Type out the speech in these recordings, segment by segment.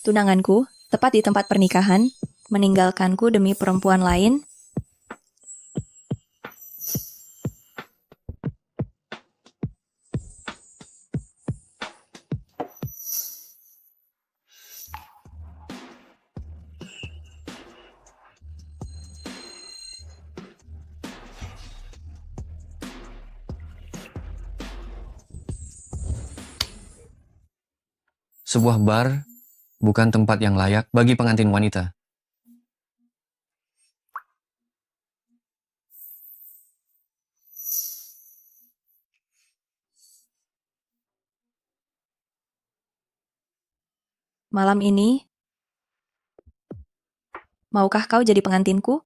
Tunanganku, tepat di tempat pernikahan, meninggalkanku demi perempuan lain. Sebuah bar bukan tempat yang layak bagi pengantin wanita. Malam ini, maukah kau jadi pengantinku?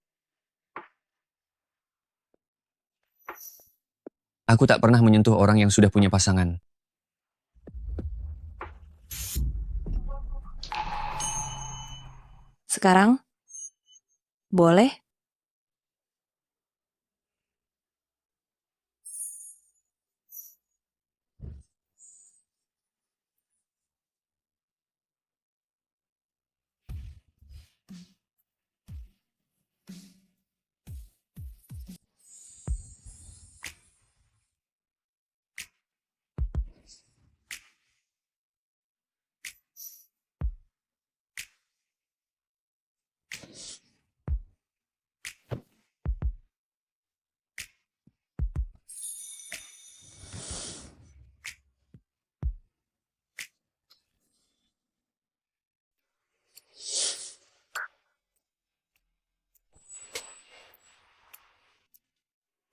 Aku tak pernah menyentuh orang yang sudah punya pasangan. Sekarang, boleh?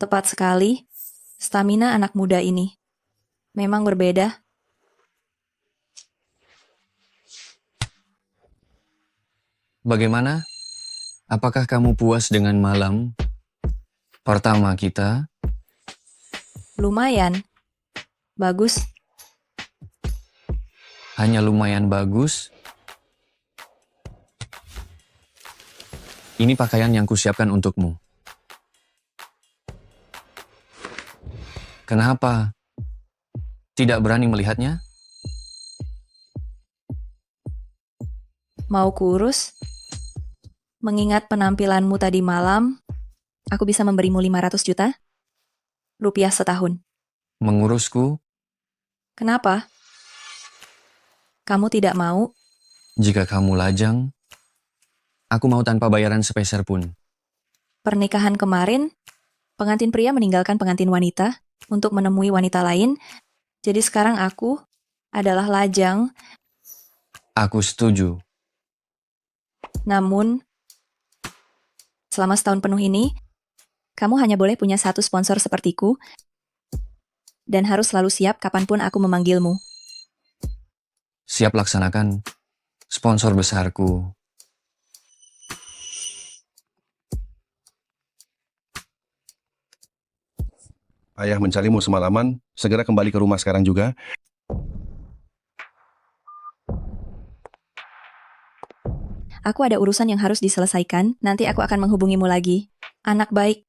Tepat sekali, stamina anak muda ini. Memang berbeda. Bagaimana? Apakah kamu puas dengan malam pertama kita? Lumayan. Bagus. Hanya lumayan bagus. Ini pakaian yang kusiapkan untukmu. Kenapa tidak berani melihatnya? Mau kurus? Mengingat penampilanmu tadi malam, aku bisa memberimu 500 juta rupiah setahun. Mengurusku Kenapa? Kamu tidak mau? jika kamu lajang. Aku mau tanpa bayaran sepeser pun. Pernikahan kemarin, pengantin pria meninggalkan pengantin wanita untuk menemui wanita lain. Jadi sekarang aku adalah lajang, Aku setuju. namun selama setahun penuh ini, kamu hanya boleh punya satu sponsor sepertiku dan harus selalu siap kapanpun aku memanggilmu. Siap laksanakan. Sponsor besarku. Ayah mencarimu semalaman, segera kembali ke rumah sekarang juga. Aku ada urusan yang harus diselesaikan, nanti aku akan menghubungimu lagi. Anak baik.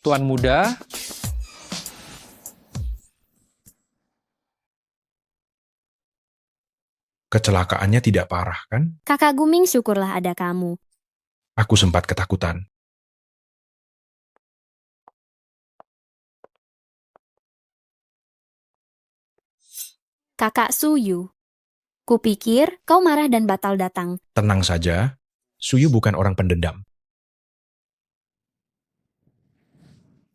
Tuan muda, Kecelakaannya tidak parah, kan? Kakak Guming, syukurlah ada kamu. Aku sempat ketakutan. Kakak Suyu, kupikir kau marah dan batal datang. Tenang saja, Suyu bukan orang pendendam.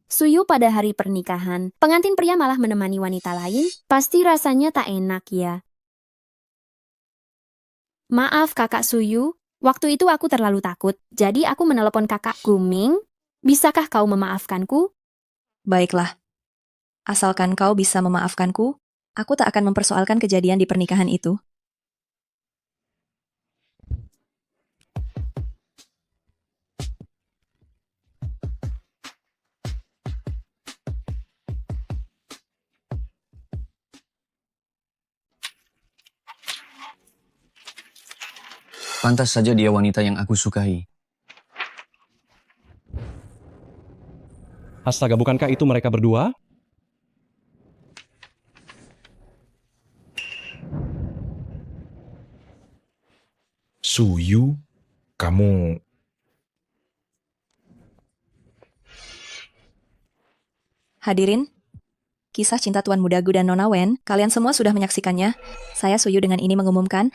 Suyu pada hari pernikahan, pengantin pria malah menemani wanita lain, pasti rasanya tak enak ya. Maaf kakak Suyu, waktu itu aku terlalu takut, jadi aku menelepon kakak Guming. Bisakah kau memaafkanku? Baiklah. Asalkan kau bisa memaafkanku, aku tak akan mempersoalkan kejadian di pernikahan itu. Pantas saja dia wanita yang aku sukai. Astaga, bukankah itu mereka berdua? Suyu, kamu... Hadirin, kisah cinta Tuan Muda Gu dan Nona Wen, kalian semua sudah menyaksikannya. Saya Suyu dengan ini mengumumkan,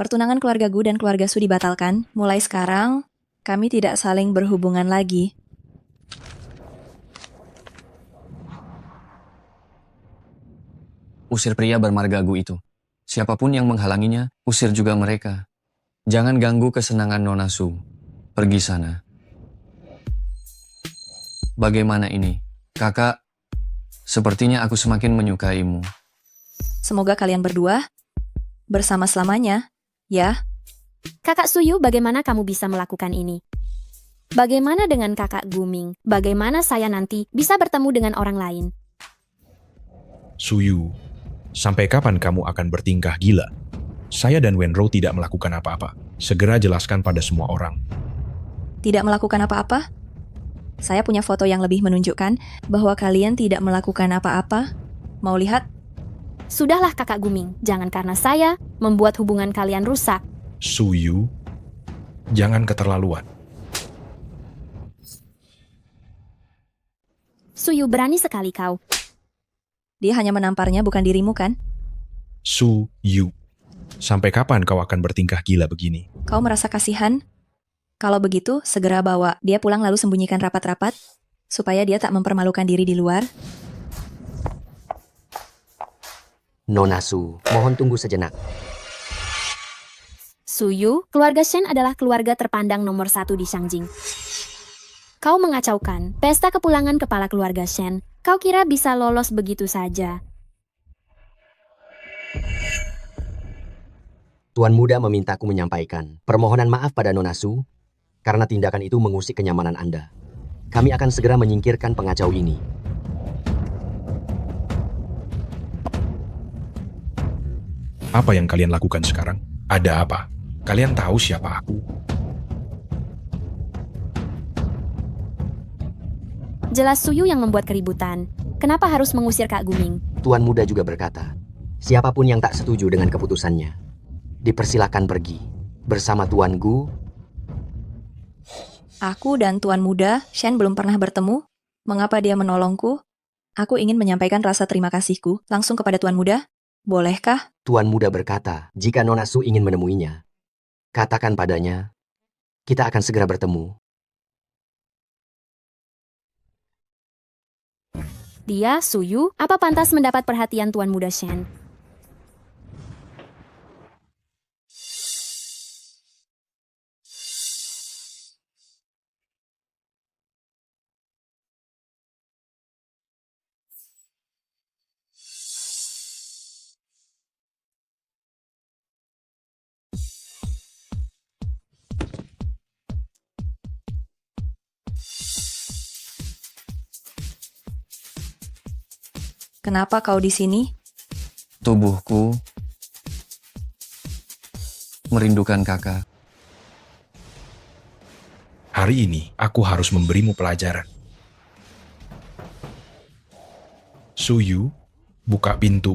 pertunangan keluarga Gu dan keluarga Su dibatalkan. Mulai sekarang, kami tidak saling berhubungan lagi. Usir pria bermarga Gu itu. Siapapun yang menghalanginya, usir juga mereka. Jangan ganggu kesenangan Nona Su. Pergi sana. Bagaimana ini? Kakak, sepertinya aku semakin menyukaimu. Semoga kalian berdua bersama selamanya, ya. Kakak Suyu, bagaimana kamu bisa melakukan ini? Bagaimana dengan kakak Guming? Bagaimana saya nanti bisa bertemu dengan orang lain? Suyu, sampai kapan kamu akan bertingkah gila? Saya dan Wenro tidak melakukan apa-apa. Segera jelaskan pada semua orang. Tidak melakukan apa-apa? Saya punya foto yang lebih menunjukkan bahwa kalian tidak melakukan apa-apa. Mau lihat? Sudahlah kakak Guming, jangan karena saya membuat hubungan kalian rusak. Suyu, jangan keterlaluan. Suyu, berani sekali kau. Dia hanya menamparnya, bukan dirimu kan? Suyu, sampai kapan kau akan bertingkah gila begini? Kau merasa kasihan? Kalau begitu, segera bawa dia pulang lalu sembunyikan rapat-rapat, supaya dia tak mempermalukan diri di luar. Nona Su, mohon tunggu sejenak. Suyu, keluarga Shen adalah keluarga terpandang nomor 1 di Shangjing. Kau mengacaukan pesta kepulangan kepala keluarga Shen. Kau kira bisa lolos begitu saja? Tuan Muda memintaku menyampaikan permohonan maaf pada Nona Su karena tindakan itu mengusik kenyamanan Anda. Kami akan segera menyingkirkan pengacau ini. Apa yang kalian lakukan sekarang? Ada apa? Kalian tahu siapa aku? Jelas Suyu yang membuat keributan. Kenapa harus mengusir Kak Guming? Tuan Muda juga berkata, siapapun yang tak setuju dengan keputusannya, dipersilakan pergi. Bersama Tuan Gu, Aku dan Tuan Muda, Shen belum pernah bertemu. Mengapa dia menolongku? Aku ingin menyampaikan rasa terima kasihku langsung kepada Tuan Muda. Bolehkah? Tuan Muda berkata, jika Nona Su ingin menemuinya, katakan padanya, kita akan segera bertemu. Dia, Suyu, apa pantas mendapat perhatian Tuan Muda Shen? Kenapa kau di sini? Tubuhku merindukan kakak. Hari ini, aku harus memberimu pelajaran. Suyu, buka pintu.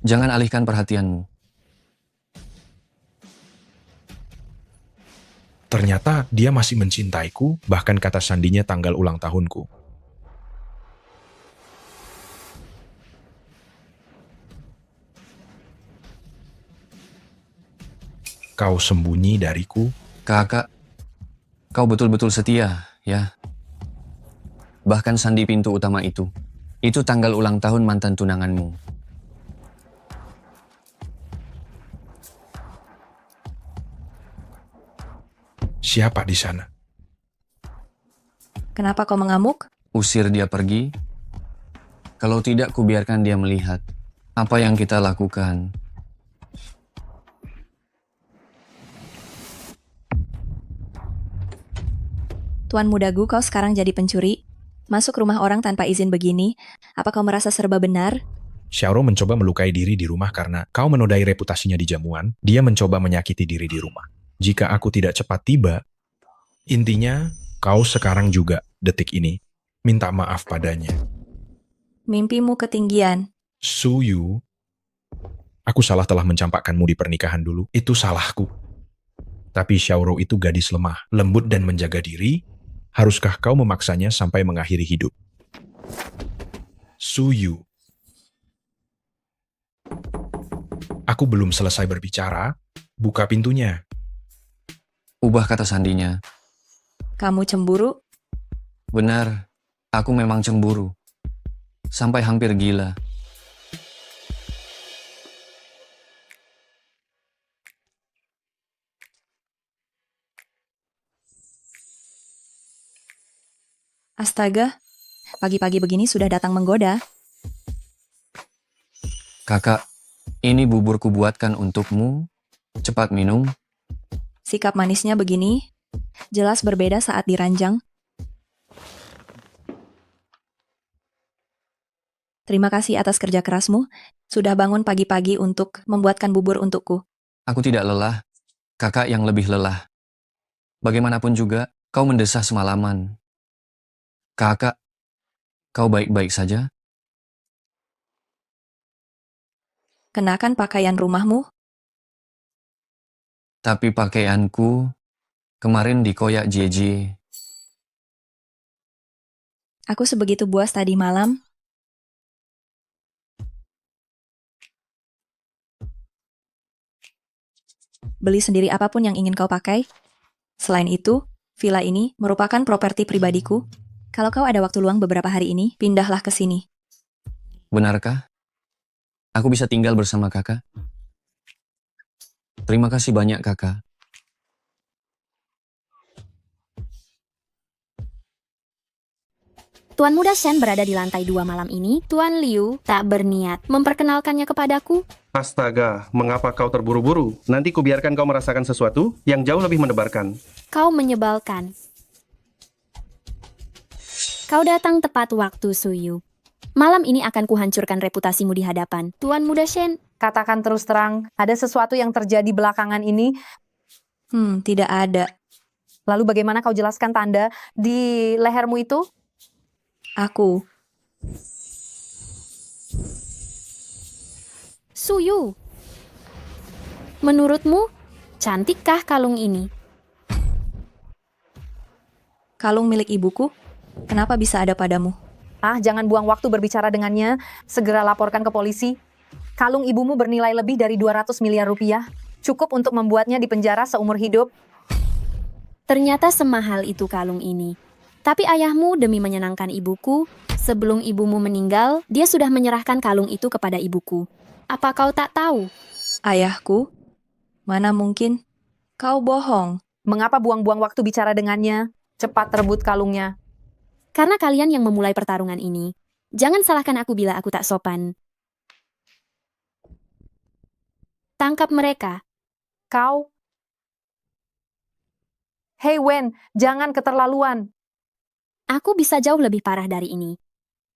Jangan alihkan perhatianmu. Ternyata dia masih mencintaiku, bahkan kata sandinya tanggal ulang tahunku. Kau sembunyi dariku. Kakak, kau betul-betul setia, ya. Bahkan sandi pintu utama itu tanggal ulang tahun mantan tunanganmu. Siapa di sana? Kenapa kau mengamuk? Usir dia pergi. Kalau tidak, kubiarkan dia melihat apa yang kita lakukan. Tuan Muda Gu, kau sekarang jadi pencuri. Masuk rumah orang tanpa izin begini. Apa kau merasa serba benar? Xiaoro mencoba melukai diri di rumah karena kau menodai reputasinya di jamuan. Dia mencoba menyakiti diri di rumah. Jika aku tidak cepat tiba, intinya kau sekarang juga, detik ini, minta maaf padanya. Mimpimu ketinggian. Suyu, Aku salah telah mencampakkanmu di pernikahan dulu. Itu salahku. Tapi Xiaoro itu gadis lemah, lembut dan menjaga diri. Haruskah kau memaksanya sampai mengakhiri hidup? Suyu. Aku belum selesai berbicara. Buka pintunya. Ubah kata sandinya. Kamu cemburu? Benar, aku memang cemburu. Sampai hampir gila. Astaga, pagi-pagi begini sudah datang menggoda. Kakak, ini bubur kubuatkan untukmu. Cepat minum. Sikap manisnya begini, jelas berbeda saat diranjang. Terima kasih atas kerja kerasmu, sudah bangun pagi-pagi untuk membuatkan bubur untukku. Aku tidak lelah. Kakak yang lebih lelah. Bagaimanapun juga, kau mendesah semalaman. Kakak, kau baik-baik saja? Kenakan pakaian rumahmu, Tapi pakaianku kemarin dikoyak JJ. aku sebegitu buas tadi malam. Beli sendiri apapun yang ingin kau pakai. Selain itu, villa ini merupakan properti pribadiku. Kalau kau ada waktu luang beberapa hari ini, pindahlah ke sini. Benarkah? Aku bisa tinggal bersama kakak? Terima kasih banyak kakak. Tuan Muda Shen berada di lantai 2 malam ini. Tuan Liu tak berniat memperkenalkannya kepadaku. Astaga, mengapa kau terburu-buru? Nanti kubiarkan kau merasakan sesuatu yang jauh lebih mendebarkan. Kau menyebalkan. Kau datang tepat waktu, Suyu. Malam ini akan kuhancurkan reputasimu di hadapan Tuan Muda Shen. Katakan terus terang, ada sesuatu yang terjadi belakangan ini. Tidak ada. Lalu bagaimana kau jelaskan tanda di lehermu itu? Aku. Suyu, menurutmu, cantikkah kalung ini? Kalung milik ibuku, kenapa bisa ada padamu? Jangan buang waktu berbicara dengannya. Segera laporkan ke polisi. Kalung ibumu bernilai lebih dari 200 miliar rupiah. Cukup untuk membuatnya dipenjara seumur hidup. Ternyata semahal itu kalung ini. Tapi ayahmu demi menyenangkan ibuku, sebelum ibumu meninggal, dia sudah menyerahkan kalung itu kepada ibuku. Apa kau tak tahu? Ayahku? Mana mungkin? Kau bohong. Mengapa buang-buang waktu bicara dengannya? Cepat rebut kalungnya. Karena kalian yang memulai pertarungan ini. Jangan salahkan aku bila aku tak sopan. Tangkap mereka. Kau? Hei Wen, jangan keterlaluan. Aku bisa jauh lebih parah dari ini.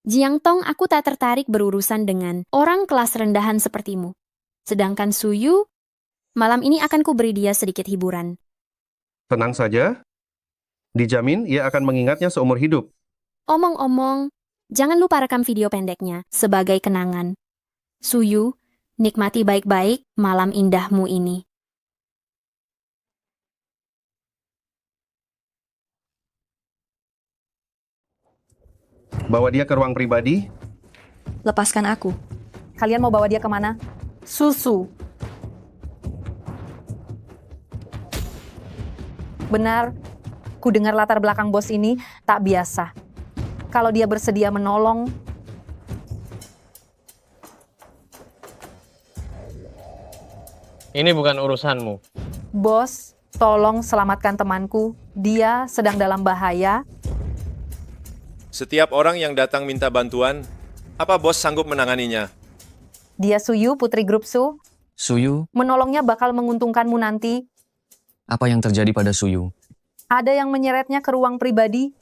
Jiang Tong, aku tak tertarik berurusan dengan orang kelas rendahan sepertimu. Sedangkan Suyu, malam ini akan kuberi dia sedikit hiburan. Tenang saja. Dijamin ia akan mengingatnya seumur hidup. Omong-omong, jangan lupa rekam video pendeknya sebagai kenangan. Suyu, nikmati baik-baik malam indahmu ini. Bawa dia ke ruang pribadi. Lepaskan aku. Kalian mau bawa dia kemana? Susu. Benar, ku dengar latar belakang bos ini tak biasa. Kalau dia bersedia menolong, Ini bukan urusanmu. bos, tolong selamatkan temanku. Dia sedang dalam bahaya. Setiap orang yang datang minta bantuan, apa bos sanggup menanganinya? Dia Suyu, putri grup Su. Suyu, Menolongnya bakal menguntungkanmu nanti. apa yang terjadi pada Suyu? Ada yang menyeretnya ke ruang pribadi.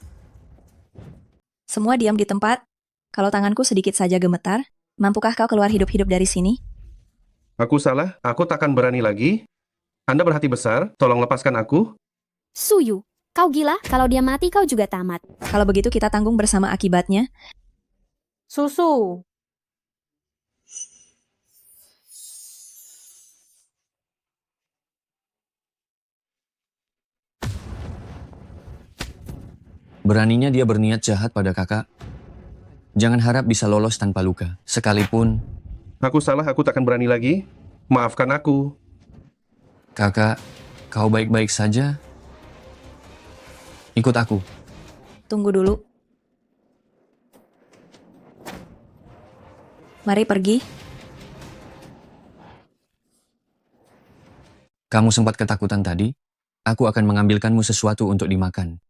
Semua diam di tempat. Kalau tanganku sedikit saja gemetar, mampukah kau keluar hidup-hidup dari sini? Aku salah, aku takkan berani lagi. Anda berhati besar, tolong lepaskan aku. Suyu, kau gila? Kalau dia mati, kau juga tamat. Kalau begitu kita tanggung bersama akibatnya. Susu. Beraninya dia berniat jahat pada kakak. Jangan harap bisa lolos tanpa luka. Sekalipun Aku salah, aku takkan berani lagi. Maafkan aku. kakak, kau baik-baik saja. Ikut aku. Tunggu dulu. Mari pergi. Kamu sempat ketakutan tadi? Aku akan mengambilkanmu sesuatu untuk dimakan.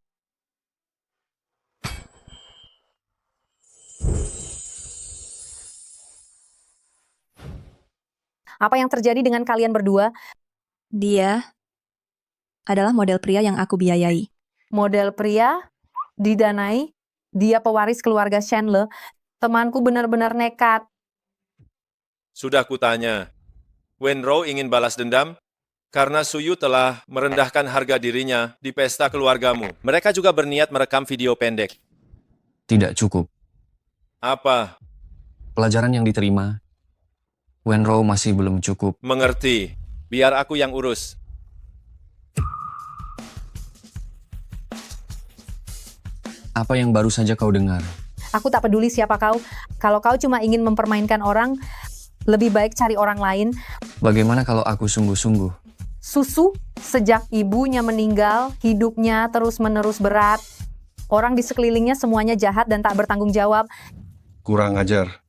Apa yang terjadi dengan kalian berdua? Dia adalah model pria yang aku biayai. Model pria, didanai, dia pewaris keluarga Chandler. Temanku benar-benar nekat. Sudah kutanya, Wenro ingin balas dendam karena Suyu telah merendahkan harga dirinya di pesta keluargamu. Mereka juga berniat merekam video pendek. Tidak cukup. Apa? Pelajaran yang diterima, Wenro masih belum cukup. Mengerti. Biar aku yang urus. Apa yang baru saja kau dengar? Aku tak peduli siapa kau. Kalau kau cuma ingin mempermainkan orang, lebih baik cari orang lain. Bagaimana kalau aku sungguh-sungguh? Susu, sejak ibunya meninggal, hidupnya terus-menerus berat. Orang di sekelilingnya semuanya jahat dan tak bertanggung jawab. Kurang ajar.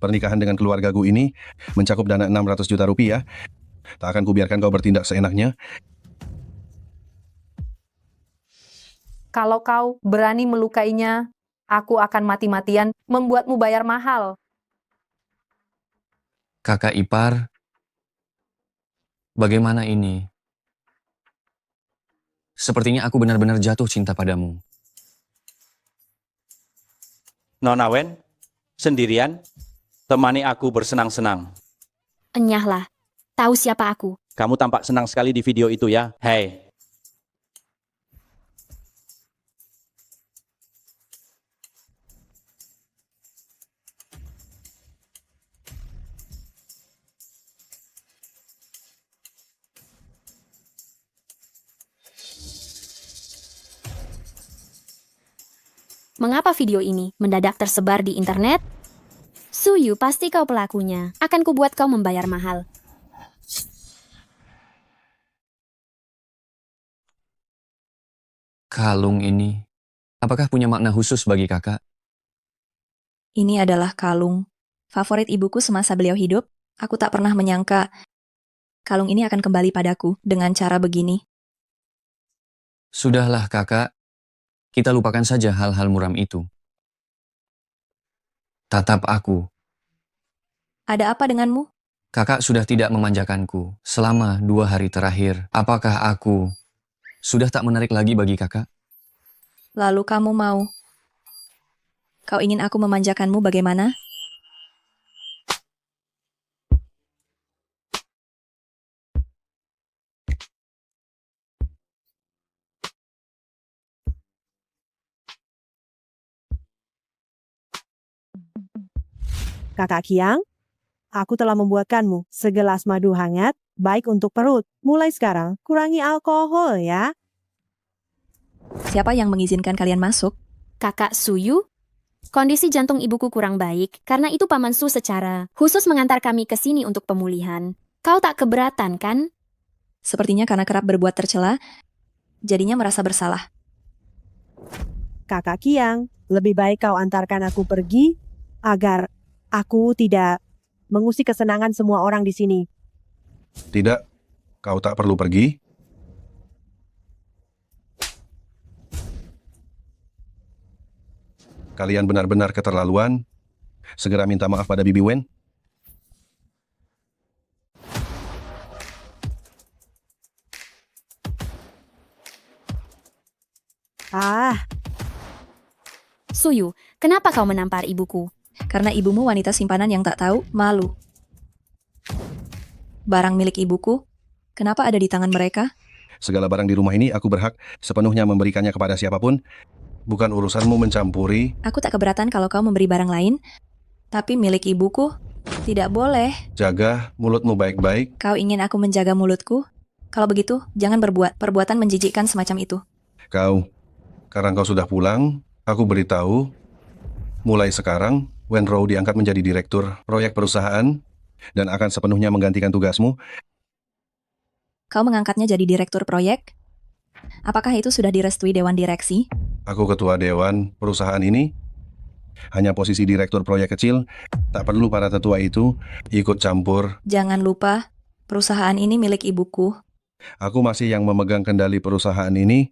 Pernikahan dengan keluargaku ini mencakup dana 600 juta rupiah. Tak akan kubiarkan kau bertindak seenaknya. Kalau kau berani melukainya, aku akan mati-matian membuatmu bayar mahal. Kakak ipar, bagaimana ini? Sepertinya aku benar-benar jatuh cinta padamu. Nona Wen, sendirian, temani aku bersenang-senang. Enyahlah, tahu siapa aku. Kamu tampak senang sekali di video itu ya. Hei, Mengapa video ini mendadak tersebar di internet? Suyu, pasti kau pelakunya. Akan kubuat kau membayar mahal. Kalung ini, apakah punya makna khusus bagi kakak? Ini adalah kalung favorit ibuku semasa beliau hidup. Aku tak pernah menyangka kalung ini akan kembali padaku dengan cara begini. Sudahlah kakak, kita lupakan saja hal-hal muram itu. Tatap aku. Ada apa denganmu? Kakak sudah tidak memanjakanku selama 2 hari terakhir. Apakah aku sudah tak menarik lagi bagi kakak? Lalu kamu mau? Kau ingin aku memanjakanmu bagaimana? Kakak Kiang, aku telah membuatkanmu segelas madu hangat, baik untuk perut. Mulai sekarang, kurangi alkohol ya. Siapa yang mengizinkan kalian masuk? Kakak Suyu? Kondisi jantung ibuku kurang baik, karena itu Paman Su secara khusus mengantar kami ke sini untuk pemulihan. Kau tak keberatan, kan? Sepertinya karena kerap berbuat tercela, jadinya merasa bersalah. Kakak Kiang, lebih baik kau antarkan aku pergi, agar aku tidak mengusik kesenangan semua orang di sini. Tidak, kau tak perlu pergi. Kalian benar-benar keterlaluan. Segera minta maaf pada Bibi Wen. Ah, Suyu, kenapa kau menampar ibuku? Karena ibumu wanita simpanan yang tak tahu malu. Barang milik ibuku, kenapa ada di tangan mereka? Segala barang di rumah ini aku berhak sepenuhnya memberikannya kepada siapapun. Bukan urusanmu mencampuri. Aku tak keberatan kalau kau memberi barang lain, tapi milik ibuku tidak boleh. Jaga mulutmu baik-baik. Kau ingin aku menjaga mulutku? Kalau begitu, jangan berbuat perbuatan menjijikkan semacam itu. Kau Karena kau sudah pulang, aku beritahu, mulai sekarang, Wenro diangkat menjadi direktur proyek perusahaan dan akan sepenuhnya menggantikan tugasmu. Kau mengangkatnya jadi direktur proyek? Apakah itu sudah direstui Dewan Direksi? Aku ketua dewan perusahaan ini. Hanya posisi direktur proyek kecil, tak perlu para tetua itu ikut campur. Jangan lupa, perusahaan ini milik ibuku. Aku masih yang memegang kendali perusahaan ini,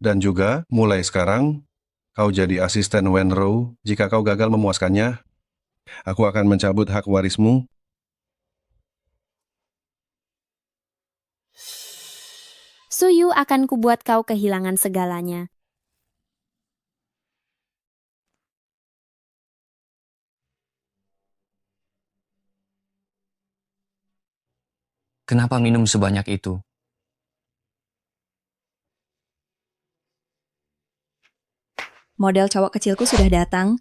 dan juga mulai sekarang, kau jadi asisten Wenro. Jika kau gagal memuaskannya, aku akan mencabut hak warismu. Suyu akan kubuat kau kehilangan segalanya. Kenapa minum sebanyak itu? Model cowok kecilku sudah datang.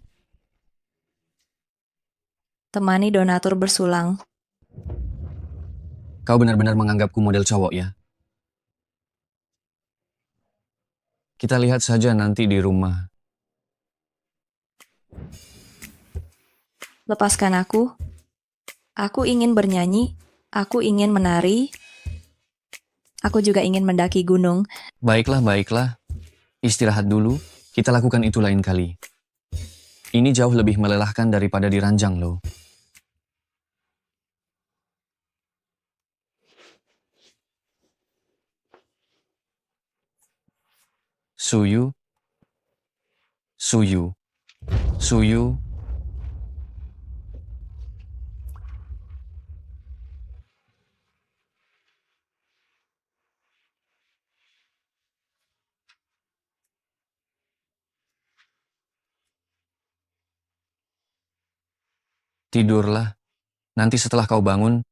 Temani donatur bersulang. Kau benar-benar menganggapku model cowok ya? Kita lihat saja nanti di rumah. Lepaskan aku. Aku ingin bernyanyi. Aku ingin menari. Aku juga ingin mendaki gunung. Baiklah, baiklah. Istirahat dulu. Kita lakukan itu lain kali. Ini jauh lebih melelahkan daripada diranjang loh. Suyu. Suyu. Suyu. Tidurlah. Nanti setelah kau bangun,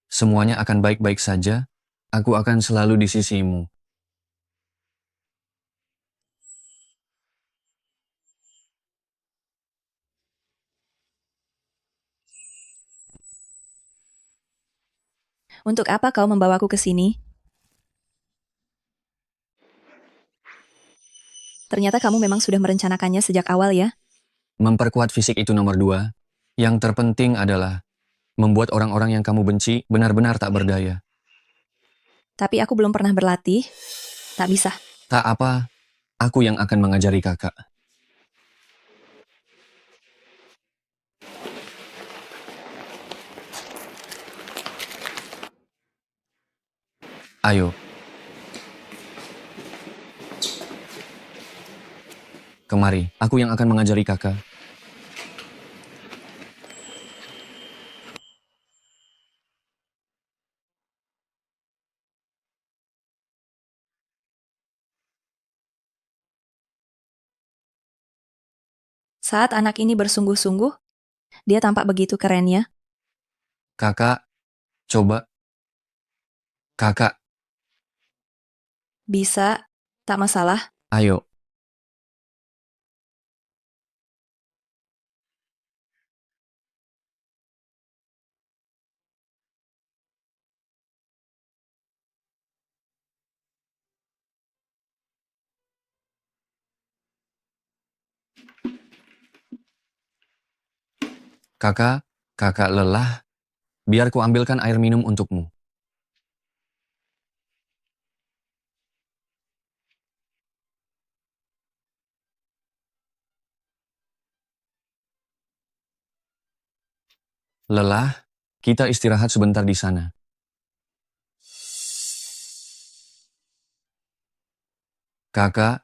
semuanya akan baik-baik saja. Aku akan selalu di sisimu. Untuk apa kau membawaku ke sini? Ternyata kamu memang sudah merencanakannya sejak awal ya? Memperkuat fisik itu nomor 2. Yang terpenting adalah membuat orang-orang yang kamu benci benar-benar tak berdaya. Tapi aku belum pernah berlatih. Tak bisa. Tak apa, aku yang akan mengajari kakak. Ayo. Kemari, aku yang akan mengajari kakak. Saat anak ini bersungguh-sungguh, dia tampak begitu keren ya. Kakak, coba. Kakak, Bisa, tak masalah. ayo. Kakak lelah. Biar ku ambilkan air minum untukmu. Lelah, kita istirahat sebentar di sana. Kakak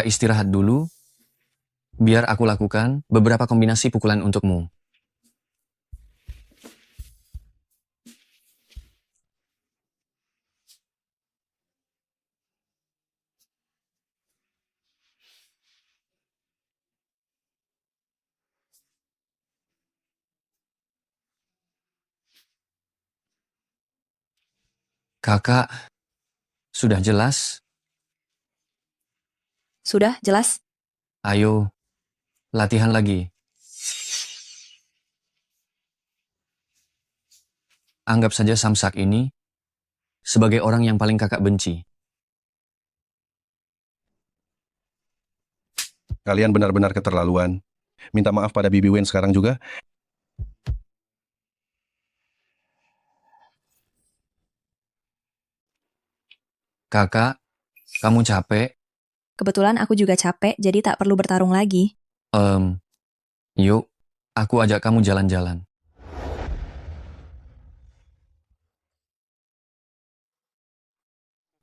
istirahat dulu. Biar aku lakukan beberapa kombinasi pukulan untukmu. Kakak, sudah jelas? Sudah, jelas? Ayo, latihan lagi. Anggap saja Samsak ini sebagai orang yang paling kakak benci. Kalian benar-benar keterlaluan. Minta maaf pada Bibi Wen sekarang juga. Kakak, kamu capek? Kebetulan aku juga capek, jadi tak perlu bertarung lagi. Yuk, aku ajak kamu jalan-jalan.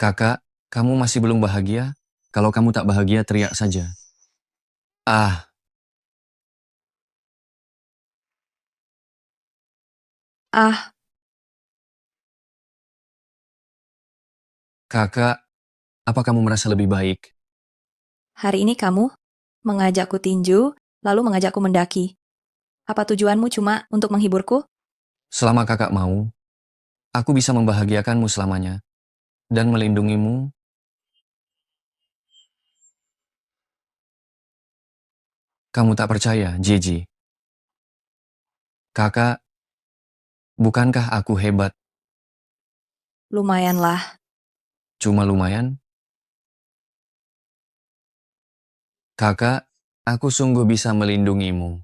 Kakak, kamu masih belum bahagia? Kalau kamu tak bahagia, teriak saja. Ah, Ah, kakak, apa kamu merasa lebih baik? hari ini kamu mengajakku tinju, lalu mengajakku mendaki. Apa tujuanmu cuma untuk menghiburku? Selama kakak mau, aku bisa membahagiakanmu selamanya dan melindungimu. Kamu tak percaya, Gigi? Kakak, bukankah aku hebat? Lumayanlah. Cuma lumayan? Kakak, aku sungguh bisa melindungimu.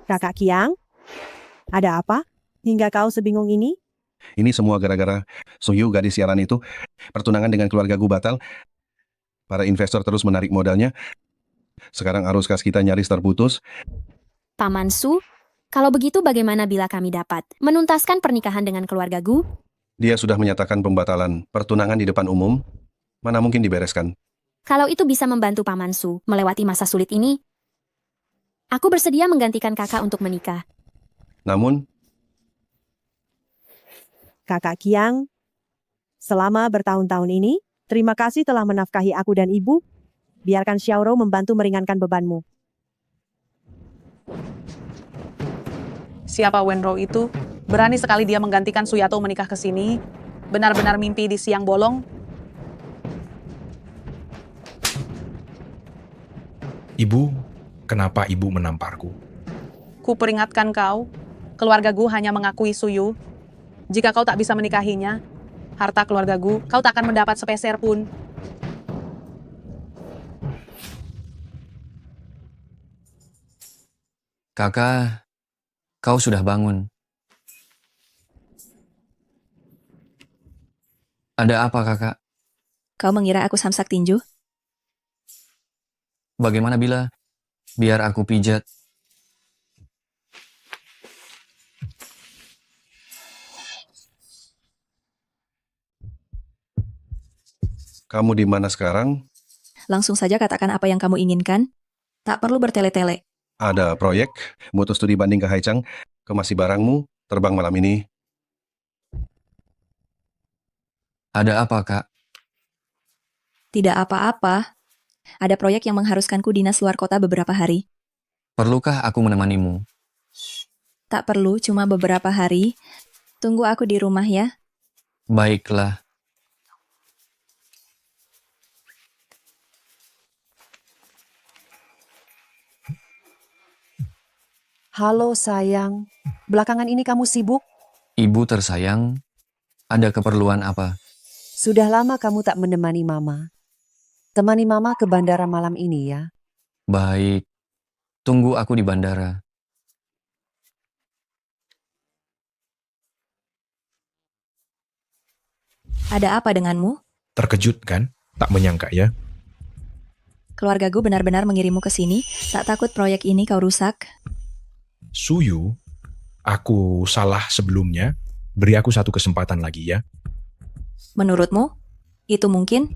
Kakak Kiang, ada apa? Hingga kau sebingung ini? Ini semua gara-gara Suyu, gadis siaran itu. Pertunangan dengan keluarga gue batal. Para investor terus menarik modalnya. Sekarang arus kas kita nyaris terputus. Paman Su, kalau begitu bagaimana bila kami dapat menuntaskan pernikahan dengan keluarga Gu? Dia sudah menyatakan pembatalan pertunangan di depan umum. Mana mungkin dibereskan. Kalau itu bisa membantu Paman Su melewati masa sulit ini, aku bersedia menggantikan kakak untuk menikah. Namun, Kakak Kiang, selama bertahun-tahun ini, terima kasih telah menafkahi aku dan ibu. Biarkan Xiaoro membantu meringankan bebanmu. Siapa Wenro itu? Berani sekali dia menggantikan Suyato menikah ke sini. Benar-benar mimpi di siang bolong. Ibu, kenapa ibu menamparku? Ku peringatkan kau, keluarga Gu hanya mengakui Suyu. Jika kau tak bisa menikahinya, harta keluarga Gu, kau tak akan mendapat sepeser pun. Kakak, kau sudah bangun. Ada apa, kakak? Kau mengira aku samsak tinju? Bagaimana bila biar aku pijat? kamu di mana sekarang? Langsung saja katakan apa yang kamu inginkan. Tak perlu bertele-tele. Ada proyek, mutu studi banding ke Haichang, kemasi barangmu, terbang malam ini. Ada apa, Kak? Tidak apa-apa. Ada proyek yang mengharuskanku dinas luar kota beberapa hari. Perlukah aku menemanimu? Tak perlu, cuma beberapa hari. Tunggu aku di rumah ya. Baiklah. Halo sayang, belakangan ini kamu sibuk? Ibu tersayang, ada keperluan apa? Sudah lama kamu tak menemani mama. Temani mama ke bandara malam ini ya. Baik, tunggu aku di bandara. Ada apa denganmu? Terkejut kan? Tak menyangka ya. Keluargaku benar-benar mengirimmu ke sini. Tak takut proyek ini kau rusak? Suyu, aku salah sebelumnya. Beri aku satu kesempatan lagi ya. Menurutmu, itu mungkin?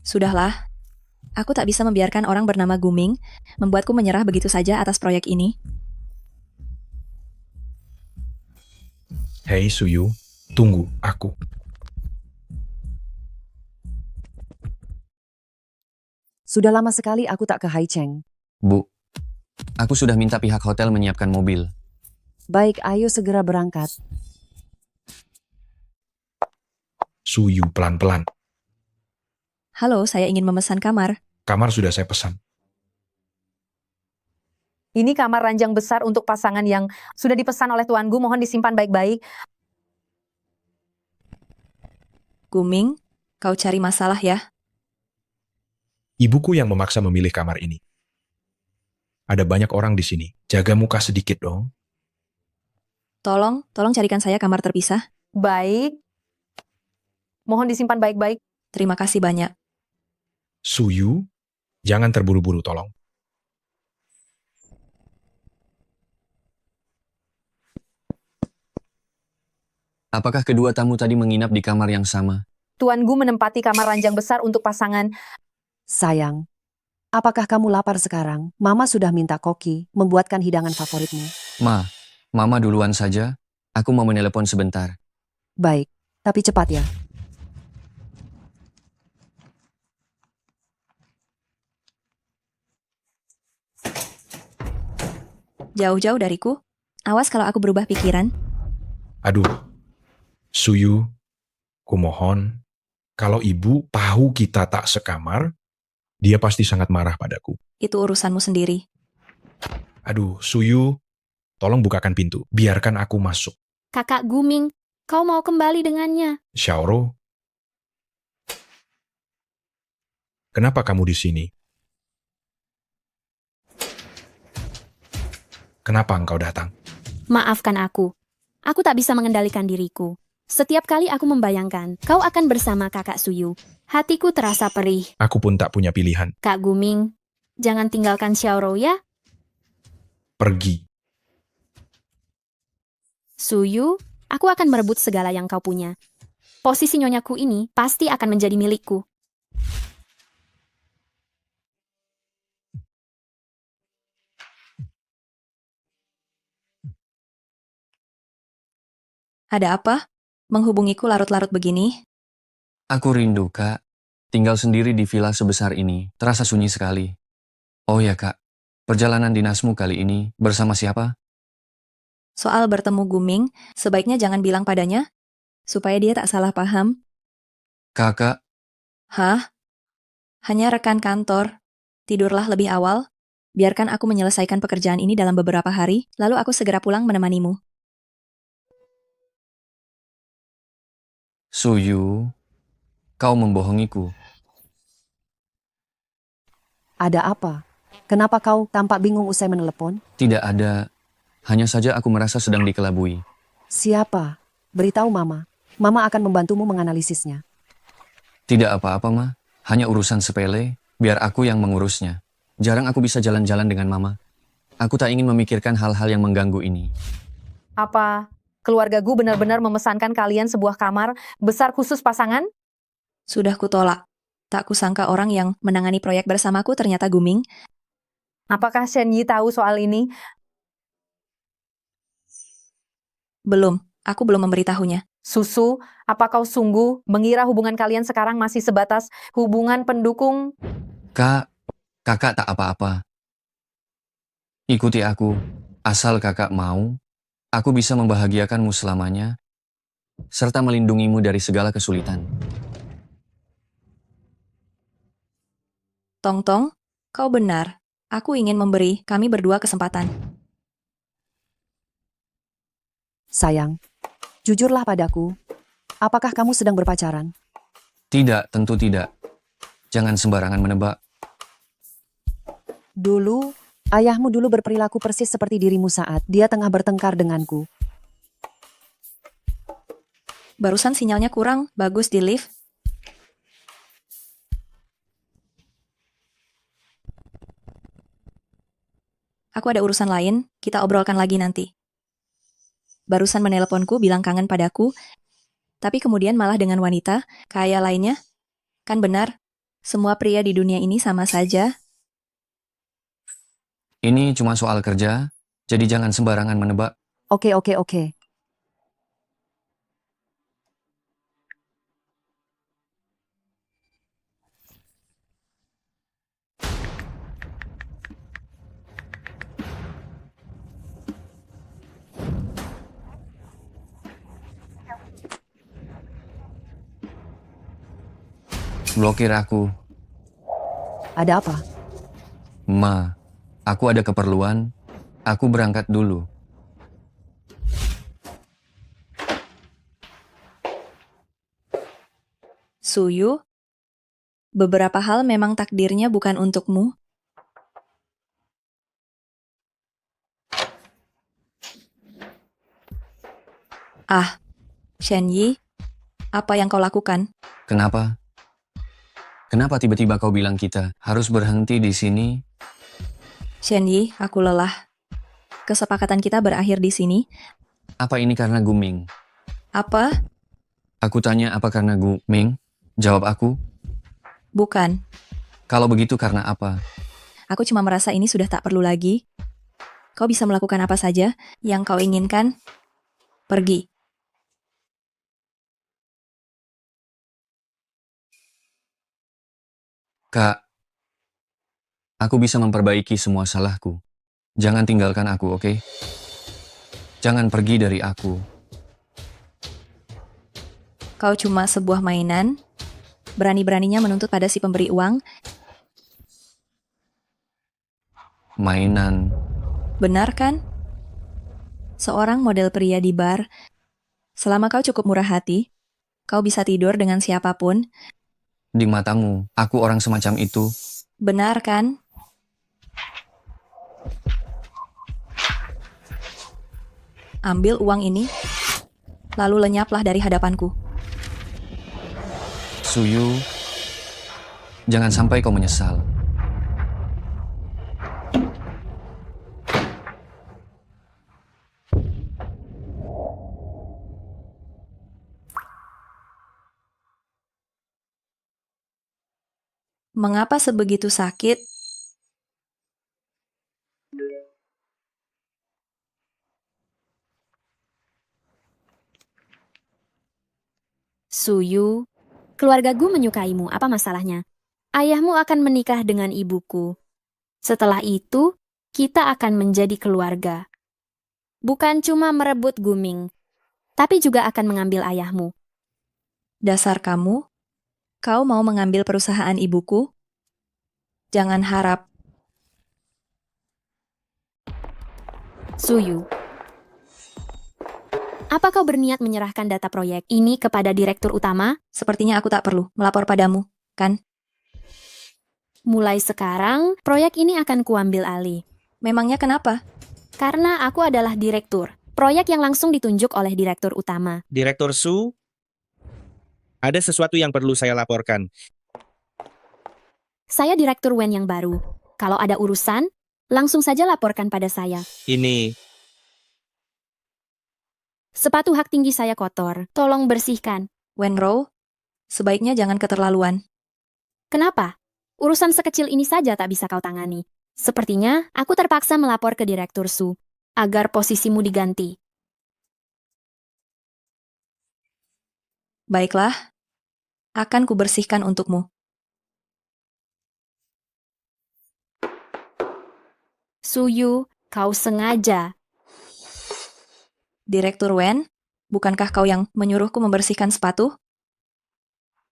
Sudahlah, aku tak bisa membiarkan orang bernama Guming membuatku menyerah begitu saja atas proyek ini. Hei Suyu, tunggu aku. Sudah lama sekali aku tak ke Haicheng. Bu, aku sudah minta pihak hotel menyiapkan mobil. Baik, ayo segera berangkat. Suyu pelan-pelan. Halo, saya ingin memesan kamar. Kamar sudah saya pesan. Ini kamar ranjang besar untuk pasangan yang sudah dipesan oleh Tuan Gu, mohon disimpan baik-baik. Guming, kau cari masalah ya? Ibuku yang memaksa memilih kamar ini. Ada banyak orang di sini. Jaga muka sedikit dong. Tolong carikan saya kamar terpisah. Baik. Mohon disimpan baik-baik. Terima kasih banyak. Suyu, jangan terburu-buru tolong. Apakah kedua tamu tadi menginap di kamar yang sama? Tuan Gu menempati kamar ranjang besar untuk pasangan. Sayang, apakah kamu lapar sekarang? Mama sudah minta Koki membuatkan hidangan favoritmu. Mama duluan saja. Aku mau menelepon sebentar. Baik, tapi cepat ya. Jauh-jauh dariku. Awas kalau aku berubah pikiran. Aduh, Suyu, kumohon, kalau ibu tahu kita tak sekamar, dia pasti sangat marah padaku. Itu urusanmu sendiri. Aduh, Suyu, tolong bukakan pintu. Biarkan aku masuk. Kakak Guming, kau mau kembali dengannya? Xiaoro, kenapa kamu di sini? Kenapa engkau datang? Maafkan aku. Aku tak bisa mengendalikan diriku. Setiap kali aku membayangkan kau akan bersama kakak Suyu, hatiku terasa perih. Aku pun tak punya pilihan. Kak Guming, jangan tinggalkan Xiaoro ya. Pergi. Suyu, aku akan merebut segala yang kau punya. Posisi nyonyaku ini pasti akan menjadi milikku. Ada apa? Menghubungiku larut-larut begini? Aku rindu, Kak. Tinggal sendiri di villa sebesar ini. Terasa sunyi sekali. Oh ya, Kak. Perjalanan dinasmu kali ini bersama siapa? Soal bertemu Guming, sebaiknya jangan bilang padanya, supaya dia tak salah paham. Kakak, Hah? Hanya rekan kantor. Tidurlah lebih awal. Biarkan aku menyelesaikan pekerjaan ini dalam beberapa hari, lalu aku segera pulang menemanimu. Suyu, kau membohongiku. Ada apa? Kenapa kau tampak bingung usai menelepon? Tidak ada. Hanya saja aku merasa sedang dikelabui. Siapa? Beritahu Mama. Mama akan membantumu menganalisisnya. Tidak apa-apa, Ma. Hanya urusan sepele, biar aku yang mengurusnya. Jarang aku bisa jalan-jalan dengan Mama. Aku tak ingin memikirkan hal-hal yang mengganggu ini. Apa keluarga Gu benar-benar memesankan kalian sebuah kamar besar khusus pasangan? Sudah kutolak. Tak kusangka orang yang menangani proyek bersamaku ternyata Guming. Apakah Shen Yi tahu soal ini? Belum, aku belum memberitahunya. Susu, apa kau sungguh mengira hubungan kalian sekarang masih sebatas hubungan pendukung? Kak, kakak tak apa-apa. Ikuti aku. Asal kakak mau, aku bisa membahagiakanmu selamanya, serta melindungimu dari segala kesulitan. Tong-tong, kau benar. Aku ingin memberi kami berdua kesempatan. Sayang, jujurlah padaku. Apakah kamu sedang berpacaran? Tidak, tentu tidak. Jangan sembarangan menebak. Dulu, ayahmu dulu berperilaku persis seperti dirimu saat dia tengah bertengkar denganku. Barusan sinyalnya kurang, bagus di lift. Aku ada urusan lain, kita obrolkan lagi nanti. Barusan meneleponku bilang kangen padaku, tapi kemudian malah dengan wanita, kaya lainnya. Kan benar, semua pria di dunia ini sama saja. Ini cuma soal kerja, jadi jangan sembarangan menebak. Oke. Blokir aku. Ada apa? Ma, aku ada keperluan. Aku berangkat dulu. Suyu, beberapa hal memang takdirnya bukan untukmu. Ah, Shen Yi, apa yang kau lakukan? Kenapa? Kenapa tiba-tiba kau bilang kita harus berhenti di sini? Shen Yi, aku lelah. Kesepakatan kita berakhir di sini. Apa ini karena Guming? Apa? Aku tanya apa karena Guming? Jawab aku. Bukan. Kalau begitu karena apa? Aku cuma merasa ini sudah tak perlu lagi. Kau bisa melakukan apa saja yang kau inginkan. Pergi. Kak, aku bisa memperbaiki semua salahku. Jangan tinggalkan aku, oke? Jangan pergi dari aku. Kau cuma sebuah mainan. Berani-beraninya menuntut pada si pemberi uang. Mainan. Benar kan? Seorang model pria di bar. Selama kau cukup murah hati, kau bisa tidur dengan siapapun. Di matamu, aku orang semacam itu. Benar kan? Ambil uang ini, lalu lenyaplah dari hadapanku. Suyu, jangan sampai kau menyesal. Mengapa sebegitu sakit? Suyu, keluargaku menyukaimu, apa masalahnya? Ayahmu akan menikah dengan ibuku. Setelah itu, kita akan menjadi keluarga. Bukan cuma merebut Guming, tapi juga akan mengambil ayahmu. Dasar kamu, kau mau mengambil perusahaan ibuku? Jangan harap. Suyu, apa kau berniat menyerahkan data proyek ini kepada direktur utama? Sepertinya aku tak perlu melapor padamu, kan? Mulai sekarang, proyek ini akan kuambil alih. Memangnya kenapa? Karena aku adalah direktur. Proyek yang langsung ditunjuk oleh direktur utama. Direktur Su, ada sesuatu yang perlu saya laporkan. Saya direktur Wen yang baru. Kalau ada urusan, langsung saja laporkan pada saya. Ini, Sepatu hak tinggi saya kotor. Tolong bersihkan. Wenro, sebaiknya jangan keterlaluan. Kenapa? Urusan sekecil ini saja tak bisa kau tangani. Sepertinya aku terpaksa melapor ke Direktur Su agar posisimu diganti. Baiklah, akan kubersihkan untukmu. Suyu, kau sengaja. Direktur Wen, bukankah kau yang menyuruhku membersihkan sepatu?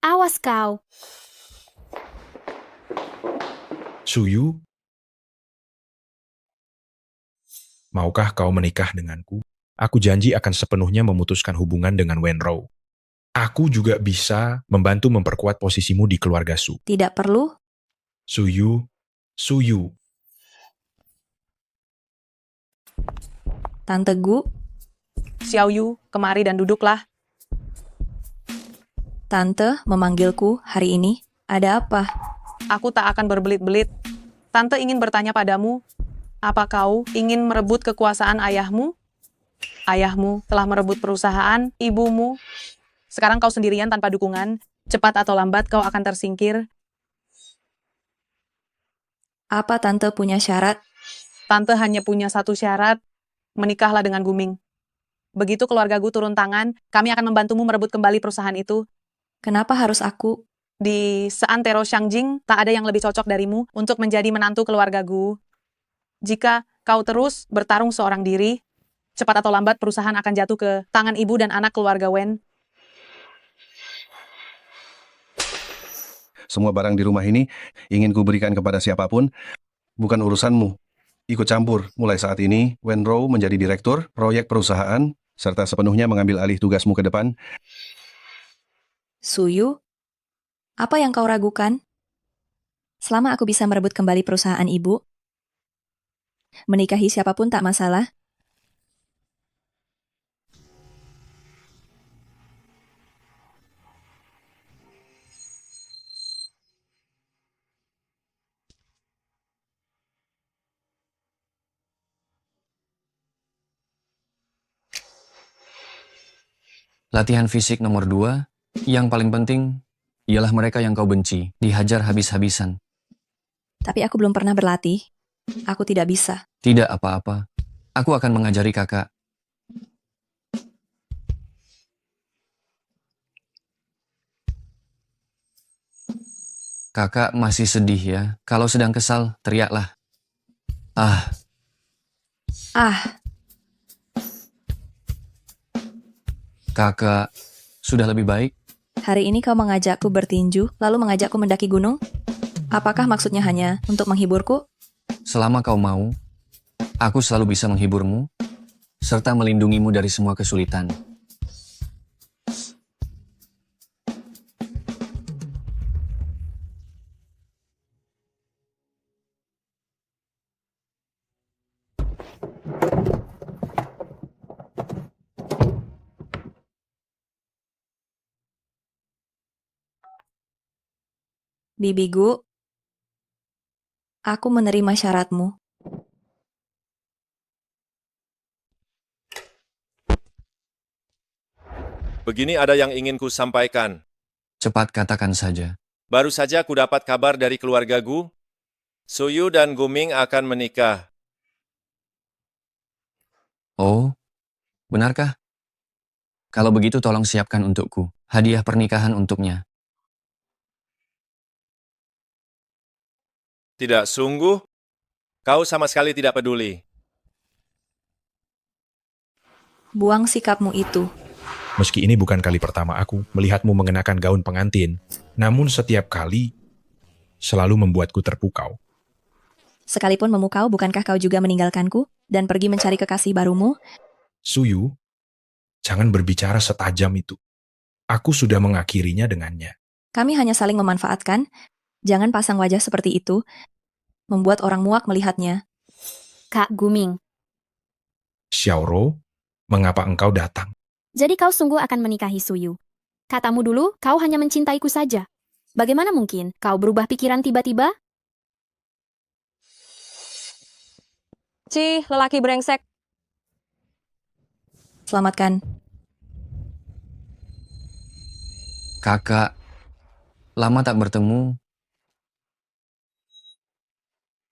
Awas kau. Suyu, maukah kau menikah denganku? Aku janji akan sepenuhnya memutuskan hubungan dengan Wenro. Aku juga bisa membantu memperkuat posisimu di keluarga Su. Tidak perlu. Suyu, Suyu. Tante Gu, Xiao Yu, kemari dan duduklah. Tante memanggilku hari ini. Ada apa? Aku tak akan berbelit-belit. Tante ingin bertanya padamu, apa kau ingin merebut kekuasaan ayahmu? Ayahmu telah merebut perusahaan ibumu. Sekarang kau sendirian tanpa dukungan. Cepat atau lambat kau akan tersingkir. Apa Tante punya syarat? Tante hanya punya satu syarat, menikahlah dengan Guming. Begitu keluargaku turun tangan, kami akan membantumu merebut kembali perusahaan itu. Kenapa harus aku? Di seantero Shangjing, tak ada yang lebih cocok darimu untuk menjadi menantu keluargaku. Jika kau terus bertarung seorang diri, cepat atau lambat perusahaan akan jatuh ke tangan ibu dan anak keluarga Wen. Semua barang di rumah ini ingin kuberikan kepada siapapun, bukan urusanmu. Ikut campur. Mulai saat ini, Wenro menjadi direktur proyek perusahaan, serta sepenuhnya mengambil alih tugasmu ke depan. Suyu, Apa yang kau ragukan? Selama aku bisa merebut kembali perusahaan ibu, menikahi siapapun tak masalah. Latihan fisik nomor 2, yang paling penting ialah mereka yang kau benci, dihajar habis-habisan. Tapi aku belum pernah berlatih. Aku tidak bisa. Tidak apa-apa. Aku akan mengajari kakak. Kakak masih sedih ya. Kalau sedang kesal, teriaklah. Ah, Ah, kakak, sudah lebih baik? hari ini kau mengajakku bertinju, lalu mengajakku mendaki gunung? Apakah maksudnya hanya untuk menghiburku? Selama kau mau, aku selalu bisa menghiburmu, serta melindungimu dari semua kesulitan. Bibigu, aku menerima syaratmu. Begini ada yang ingin ku sampaikan. Cepat katakan saja. Baru saja ku dapat kabar dari keluarga Gu. Suyu dan Guming akan menikah. Oh, benarkah? Kalau begitu tolong siapkan untukku hadiah pernikahan untuknya. Tidak sungguh? Kau sama sekali tidak peduli. Buang sikapmu itu. Meski ini bukan kali pertama aku melihatmu mengenakan gaun pengantin, namun setiap kali selalu membuatku terpukau. Sekalipun memukau, bukankah kau juga meninggalkanku dan pergi mencari kekasih barumu? Suyu, jangan berbicara setajam itu. Aku sudah mengakhirinya dengannya. Kami hanya saling memanfaatkan. Jangan pasang wajah seperti itu. Membuat orang muak melihatnya. Kak Guming, Xiaoro, mengapa engkau datang? jadi kau sungguh akan menikahi Suyu. Katamu dulu, kau hanya mencintaiku saja. Bagaimana mungkin kau berubah pikiran tiba-tiba? Cih, lelaki brengsek. Selamatkan. Kakak, lama tak bertemu.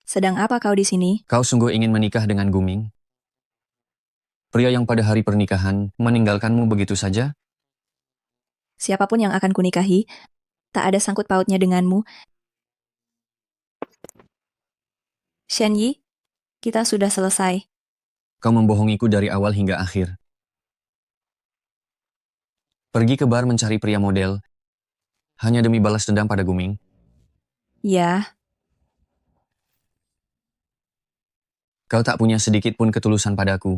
Sedang apa kau di sini? Kau sungguh ingin menikah dengan Guming? Pria yang pada hari pernikahan meninggalkanmu begitu saja? Siapapun yang akan kunikahi, tak ada sangkut pautnya denganmu. Shen Yi, kita sudah selesai. Kau membohongiku dari awal hingga akhir. Pergi ke bar mencari pria model, hanya demi balas dendam pada Guming. Ya, Kau tak punya sedikit pun ketulusan padaku.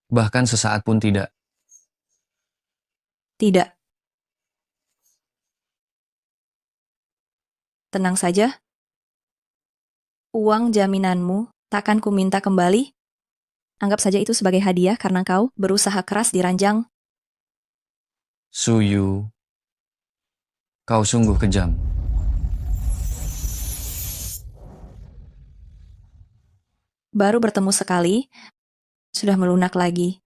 Bahkan sesaat pun tidak. tidak. Tenang saja. Uang jaminanmu takkan ku minta kembali. Anggap saja itu sebagai hadiah karena kau berusaha keras di ranjang. Suyu, kau sungguh kejam. Baru bertemu sekali, sudah melunak lagi.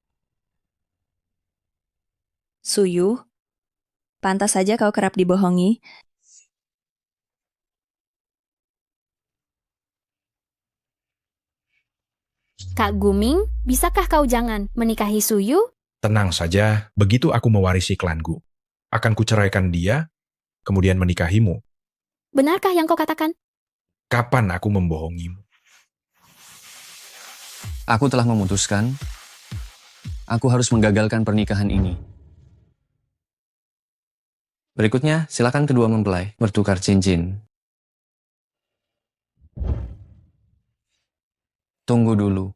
Suyu, pantas saja kau kerap dibohongi. Kak Guming, bisakah kau jangan menikahi Suyu? Tenang saja, begitu aku mewarisi klanku. Akan kuceraikan dia, kemudian menikahimu. Benarkah yang kau katakan? Kapan aku membohongimu? Aku telah memutuskan, aku harus menggagalkan pernikahan ini. Berikutnya, silakan kedua mempelai bertukar cincin. Tunggu dulu.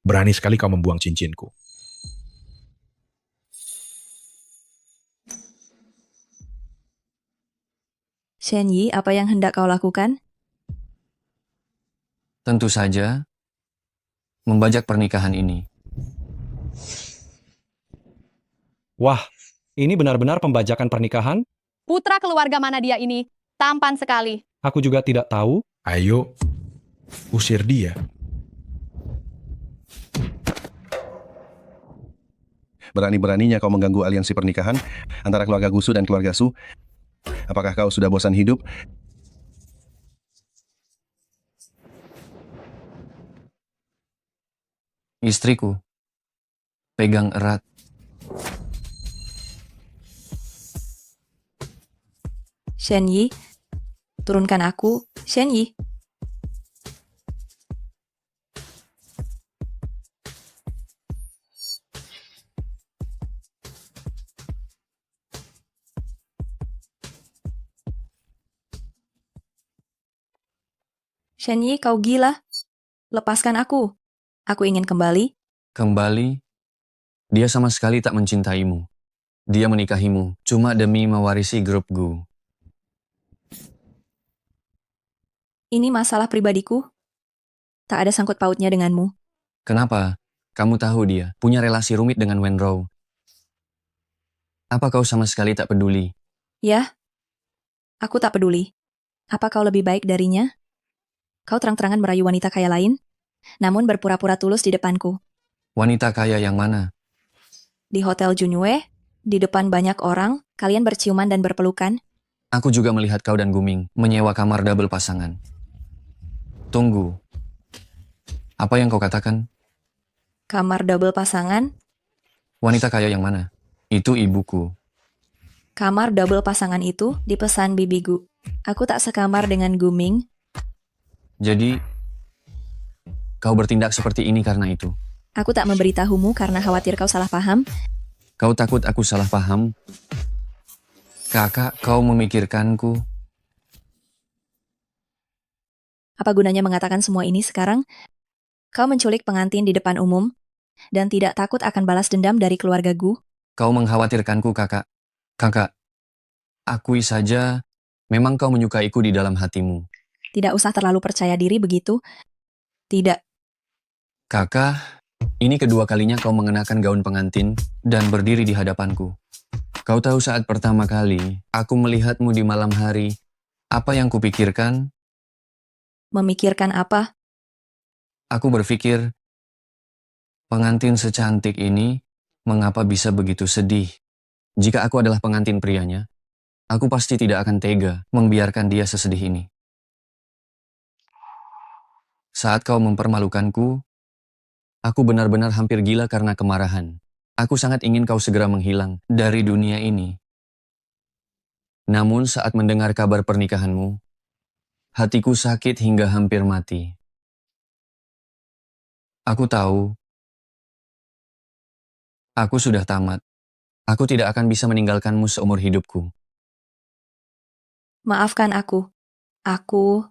Berani sekali kau membuang cincinku. Shen Yi, apa yang hendak kau lakukan? Tentu saja, membajak pernikahan ini. Wah, ini benar-benar pembajakan pernikahan? Putra keluarga mana dia ini? Tampan sekali. Aku juga tidak tahu. Ayo, usir dia. Berani-beraninya kau mengganggu aliansi pernikahan antara keluarga Gusu dan keluarga Su. Apakah kau sudah bosan hidup? Istriku, pegang erat. Shen Yi, turunkan aku. Shen Yi. Shen Yi, kau gila. Lepaskan aku. Aku ingin kembali. Kembali, dia sama sekali tak mencintaimu. Dia menikahimu cuma demi mewarisi grup Gu. Ini masalah pribadiku. Tak ada sangkut pautnya denganmu. Kenapa? Kamu tahu dia punya relasi rumit dengan Wenrou. Apa kau sama sekali tak peduli? Ya, aku tak peduli. Apa kau lebih baik darinya? Kau terang-terangan merayu wanita kaya lain, namun berpura-pura tulus di depanku. Wanita kaya yang mana? Di Hotel Junwei, di depan banyak orang, kalian berciuman dan berpelukan. Aku juga melihat kau dan Guming menyewa kamar double pasangan. Tunggu. Apa yang kau katakan? Kamar double pasangan, Wanita kaya yang mana? Itu ibuku. kamar double pasangan itu dipesan bibigu. Aku tak sekamar dengan Guming. Jadi, kau bertindak seperti ini karena itu. Aku tak memberitahumu karena khawatir kau salah paham. Kau takut aku salah paham? Kakak, kau memikirkanku. Apa gunanya mengatakan semua ini sekarang? Kau menculik pengantin di depan umum, dan tidak takut akan balas dendam dari keluarga Gu. Kau mengkhawatirkanku, kakak. Kakak, akui saja, memang kau menyukaiku di dalam hatimu. Tidak usah terlalu percaya diri begitu. Tidak. Kakak, ini kedua kalinya kau mengenakan gaun pengantin dan berdiri di hadapanku. Kau tahu saat pertama kali aku melihatmu di malam hari, apa yang kupikirkan? Memikirkan apa? Aku berpikir, pengantin secantik ini, mengapa bisa begitu sedih? Jika aku adalah pengantin prianya, aku pasti tidak akan tega membiarkan dia sesedih ini. Saat kau mempermalukanku, aku benar-benar hampir gila karena kemarahan. Aku sangat ingin kau segera menghilang dari dunia ini. Namun saat mendengar kabar pernikahanmu, hatiku sakit hingga hampir mati. Aku tahu, aku sudah tamat. Aku tidak akan bisa meninggalkanmu seumur hidupku. Maafkan aku. Aku...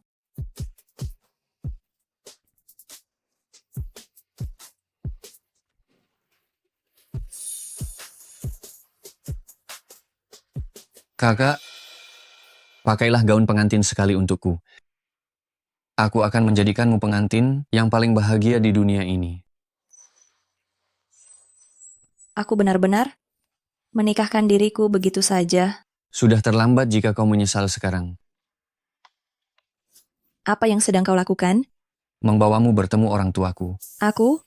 Kakak, pakailah gaun pengantin sekali untukku. Aku akan menjadikanmu pengantin yang paling bahagia di dunia ini. Aku benar-benar menikahkan diriku begitu saja. Sudah terlambat jika kau menyesal sekarang. Apa yang sedang kau lakukan? Membawamu bertemu orang tuaku. Aku?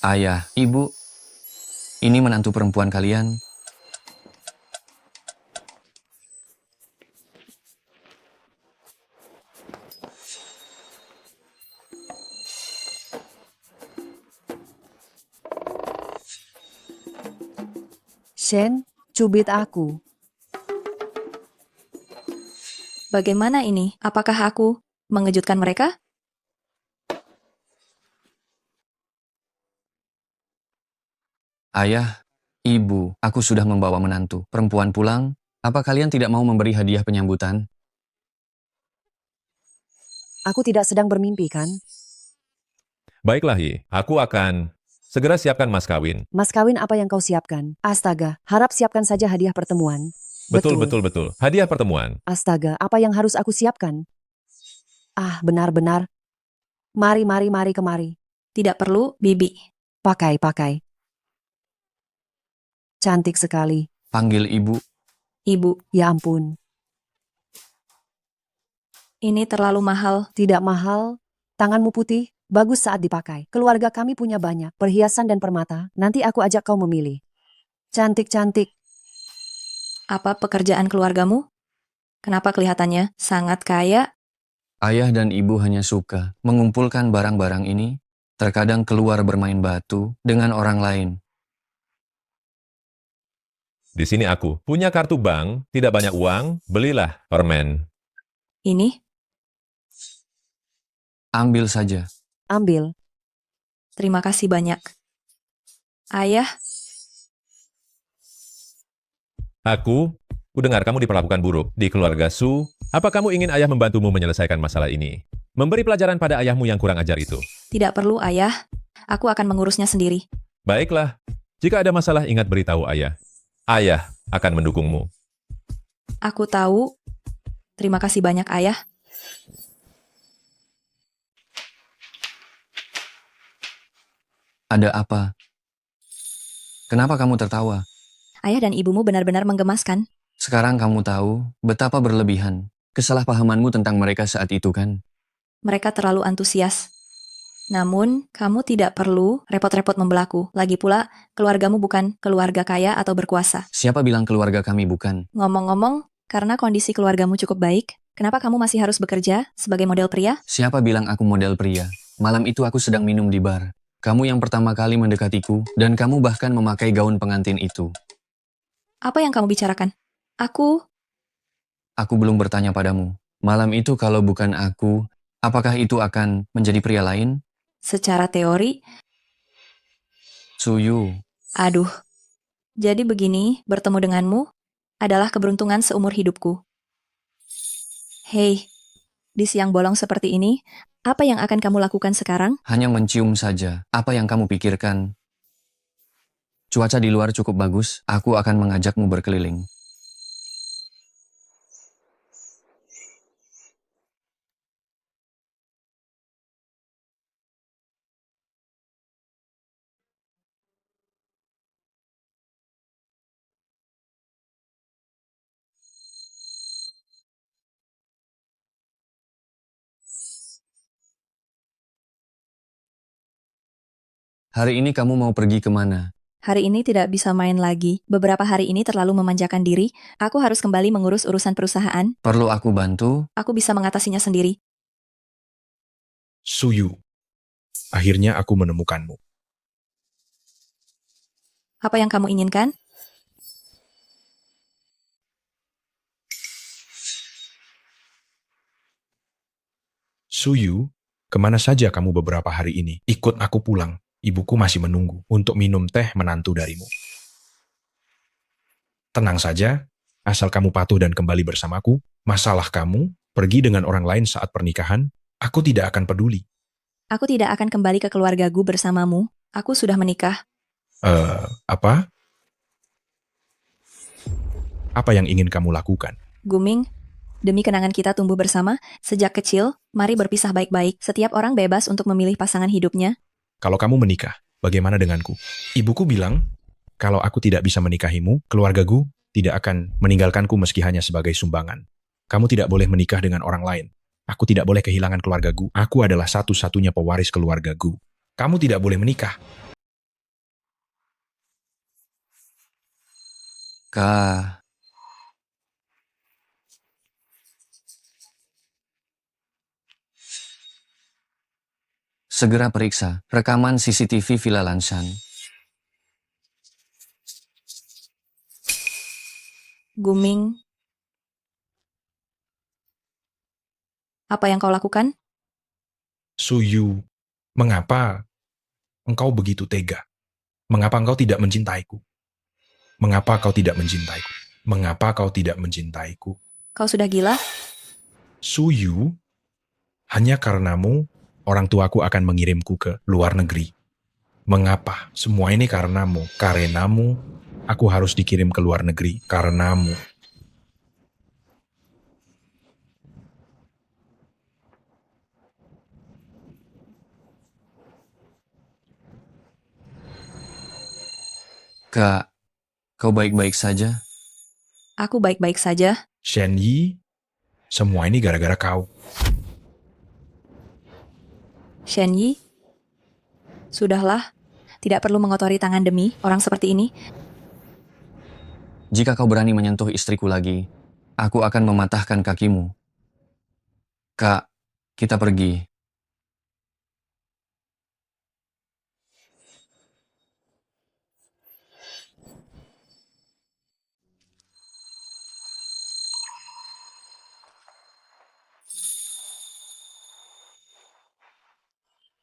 Ayah, ibu, ini menantu perempuan kalian. Shen, cubit aku. Bagaimana ini? Apakah aku mengejutkan mereka? Ayah, ibu, aku sudah membawa menantu perempuan pulang. Apa kalian tidak mau memberi hadiah penyambutan? Aku tidak sedang bermimpi, kan? Baiklah, Hi. Aku akan segera siapkan mas kawin. Mas kawin apa yang kau siapkan? Astaga, harap siapkan saja hadiah pertemuan. Betul. Hadiah pertemuan. Astaga, apa yang harus aku siapkan? Ah, benar-benar. Mari kemari. Tidak perlu, Bibi. Pakai. Cantik sekali. Panggil ibu. Ibu, Ya ampun, ini terlalu mahal. tidak mahal. Tanganmu putih, bagus saat dipakai. Keluarga kami punya banyak perhiasan dan permata. Nanti aku ajak kau memilih. Cantik. Apa pekerjaan keluargamu? Kenapa kelihatannya sangat kaya? Ayah dan ibu hanya suka mengumpulkan barang-barang ini, terkadang keluar bermain batu dengan orang lain. Di sini aku punya kartu bank, tidak banyak uang, belilah permen. Ini? Ambil saja. Ambil. Terima kasih banyak. Ayah, Aku dengar kamu diperlakukan buruk di keluarga Su. Apa kamu ingin ayah membantumu menyelesaikan masalah ini? Memberi pelajaran pada ayahmu yang kurang ajar itu. tidak perlu ayah. Aku akan mengurusnya sendiri. Baiklah, jika ada masalah ingat beritahu ayah. Ayah akan mendukungmu. Aku tahu. Terima kasih banyak ayah. Ada apa? Kenapa kamu tertawa? Ayah dan ibumu benar-benar menggemaskan. Sekarang kamu tahu betapa berlebihan kesalahpahamanmu tentang mereka saat itu, kan? Mereka terlalu antusias. Namun, kamu tidak perlu repot-repot membelaku. Lagi pula, keluargamu bukan keluarga kaya atau berkuasa. Siapa bilang keluarga kami bukan? Ngomong-ngomong, karena kondisi keluargamu cukup baik, kenapa kamu masih harus bekerja sebagai model pria? Siapa bilang aku model pria? Malam itu aku sedang minum di bar. Kamu yang pertama kali mendekatiku, dan kamu bahkan memakai gaun pengantin itu. Apa yang kamu bicarakan? Aku Belum bertanya padamu. Malam itu kalau bukan aku, apakah itu akan menjadi pria lain? secara teori, Suyu, aduh. Jadi begini, bertemu denganmu adalah keberuntungan seumur hidupku. Hei, di siang bolong seperti ini, apa yang akan kamu lakukan sekarang? hanya mencium saja. Apa yang kamu pikirkan? Cuaca di luar cukup bagus, aku akan mengajakmu berkeliling. Hari ini kamu mau pergi kemana? Hari ini tidak bisa main lagi. Beberapa hari ini terlalu memanjakan diri. Aku harus kembali mengurus urusan perusahaan. Perlu aku bantu? Aku bisa mengatasinya sendiri. Suyu. Akhirnya aku menemukanmu. Apa yang kamu inginkan? Suyu, kemana saja kamu beberapa hari ini? Ikut aku pulang. Ibuku masih menunggu untuk minum teh menantu darimu. Tenang saja, asal kamu patuh dan kembali bersamaku, masalah kamu pergi dengan orang lain saat pernikahan, aku tidak akan peduli. Aku tidak akan kembali ke keluargaku bersamamu. Aku sudah menikah. Apa? Apa yang ingin kamu lakukan? Guming, demi kenangan kita tumbuh bersama, sejak kecil, mari berpisah baik-baik. Setiap orang bebas untuk memilih pasangan hidupnya. Kalau kamu menikah, bagaimana denganku? Ibuku bilang, kalau aku tidak bisa menikahimu, keluargaku tidak akan meninggalkanku meski hanya sebagai sumbangan. Kamu tidak boleh menikah dengan orang lain. Aku tidak boleh kehilangan keluargaku. Aku adalah satu-satunya pewaris keluargaku. Kamu tidak boleh menikah. Kak, segera periksa rekaman CCTV Villa Lansan. Guming, apa yang kau lakukan? Suyu, mengapa engkau begitu tega? Mengapa engkau tidak mencintaiku? Mengapa kau tidak mencintaiku? Mengapa kau tidak mencintaiku? Kau sudah gila? Suyu, Hanya karenamu, orang tuaku akan mengirimku ke luar negeri. Mengapa? Semua ini karenamu. Karenamu, aku harus dikirim ke luar negeri. Karenamu. Kak, kau baik-baik saja? Aku baik-baik saja. Shen Yi, semua ini gara-gara kau. Shen Yi, sudahlah. Tidak perlu mengotori tangan demi orang seperti ini. Jika kau berani menyentuh istriku lagi, aku akan mematahkan kakimu. Kak, kita pergi.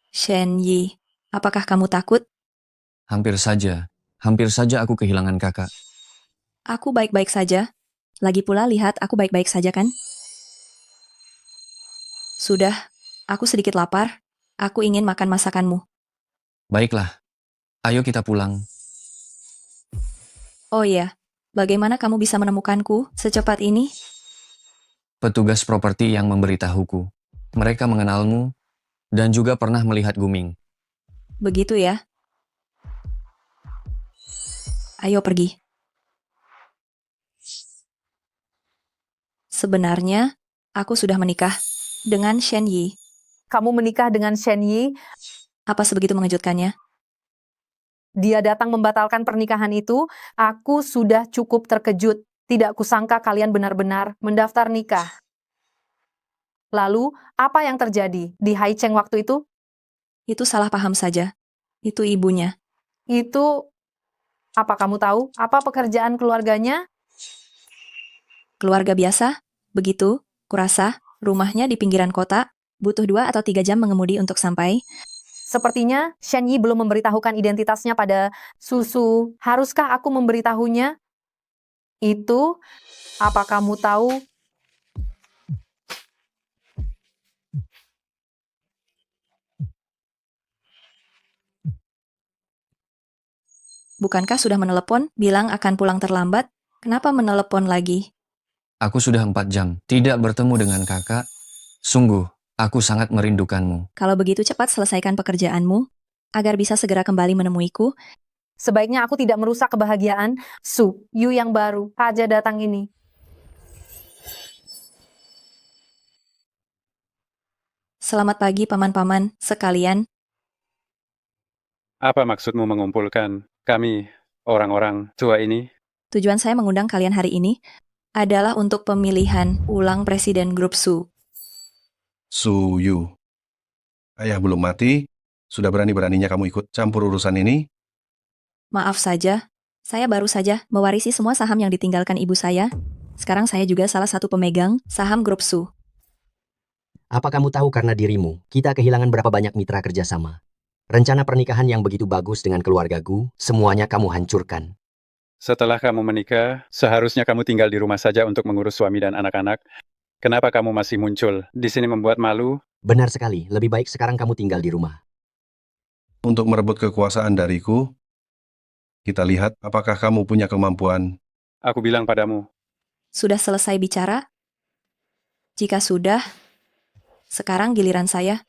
Shen Yi, apakah kamu takut? Hampir saja aku kehilangan kakak. Aku baik-baik saja. Lagi pula lihat aku baik-baik saja kan? Sudah, aku sedikit lapar. Aku ingin makan masakanmu. Baiklah, ayo kita pulang. Oh iya, bagaimana kamu bisa menemukanku secepat ini? Petugas properti yang memberitahuku. Mereka mengenalmu dan juga pernah melihat Guming. Begitu ya? Ayo pergi. Sebenarnya, aku sudah menikah dengan Shen Yi. Kamu menikah dengan Shen Yi, Apa sebegitu mengejutkannya? dia datang membatalkan pernikahan itu, aku sudah cukup terkejut. Tidak kusangka kalian benar-benar mendaftar nikah. Lalu, apa yang terjadi di Haicheng waktu itu? Itu salah paham saja. Itu ibunya. Itu, apa kamu tahu? Apa pekerjaan keluarganya? Keluarga biasa? Begitu, kurasa, rumahnya di pinggiran kota, butuh 2 atau 3 jam mengemudi untuk sampai. Sepertinya Shen Yi belum memberitahukan identitasnya pada Susu. Haruskah aku memberitahunya? Itu, apa kamu tahu? Bukankah sudah menelepon, bilang akan pulang terlambat? Kenapa menelepon lagi? Aku sudah 4 jam tidak bertemu dengan kakak. Sungguh, aku sangat merindukanmu. Kalau begitu cepat selesaikan pekerjaanmu, agar bisa segera kembali menemuiku. Sebaiknya aku tidak merusak kebahagiaan Su Yu yang baru aja datang ini. Selamat pagi paman-paman sekalian. Apa maksudmu mengumpulkan kami, orang-orang tua ini? Tujuan saya mengundang kalian hari ini adalah untuk pemilihan ulang Presiden Grup Su. Su Yu. Ayah belum mati, sudah berani-beraninya kamu ikut campur urusan ini? Maaf saja, saya baru saja mewarisi semua saham yang ditinggalkan ibu saya. Sekarang saya juga salah satu pemegang saham Grup Su. Apa kamu tahu karena dirimu, kita kehilangan berapa banyak mitra kerjasama? Rencana pernikahan yang begitu bagus dengan keluarga Gu, semuanya kamu hancurkan. Setelah kamu menikah, seharusnya kamu tinggal di rumah saja untuk mengurus suami dan anak-anak. Kenapa kamu masih muncul di sini membuat malu? Benar sekali, lebih baik sekarang kamu tinggal di rumah. Untuk merebut kekuasaan dariku, kita lihat apakah kamu punya kemampuan. Aku bilang padamu, Sudah selesai bicara? Jika sudah, sekarang giliran saya.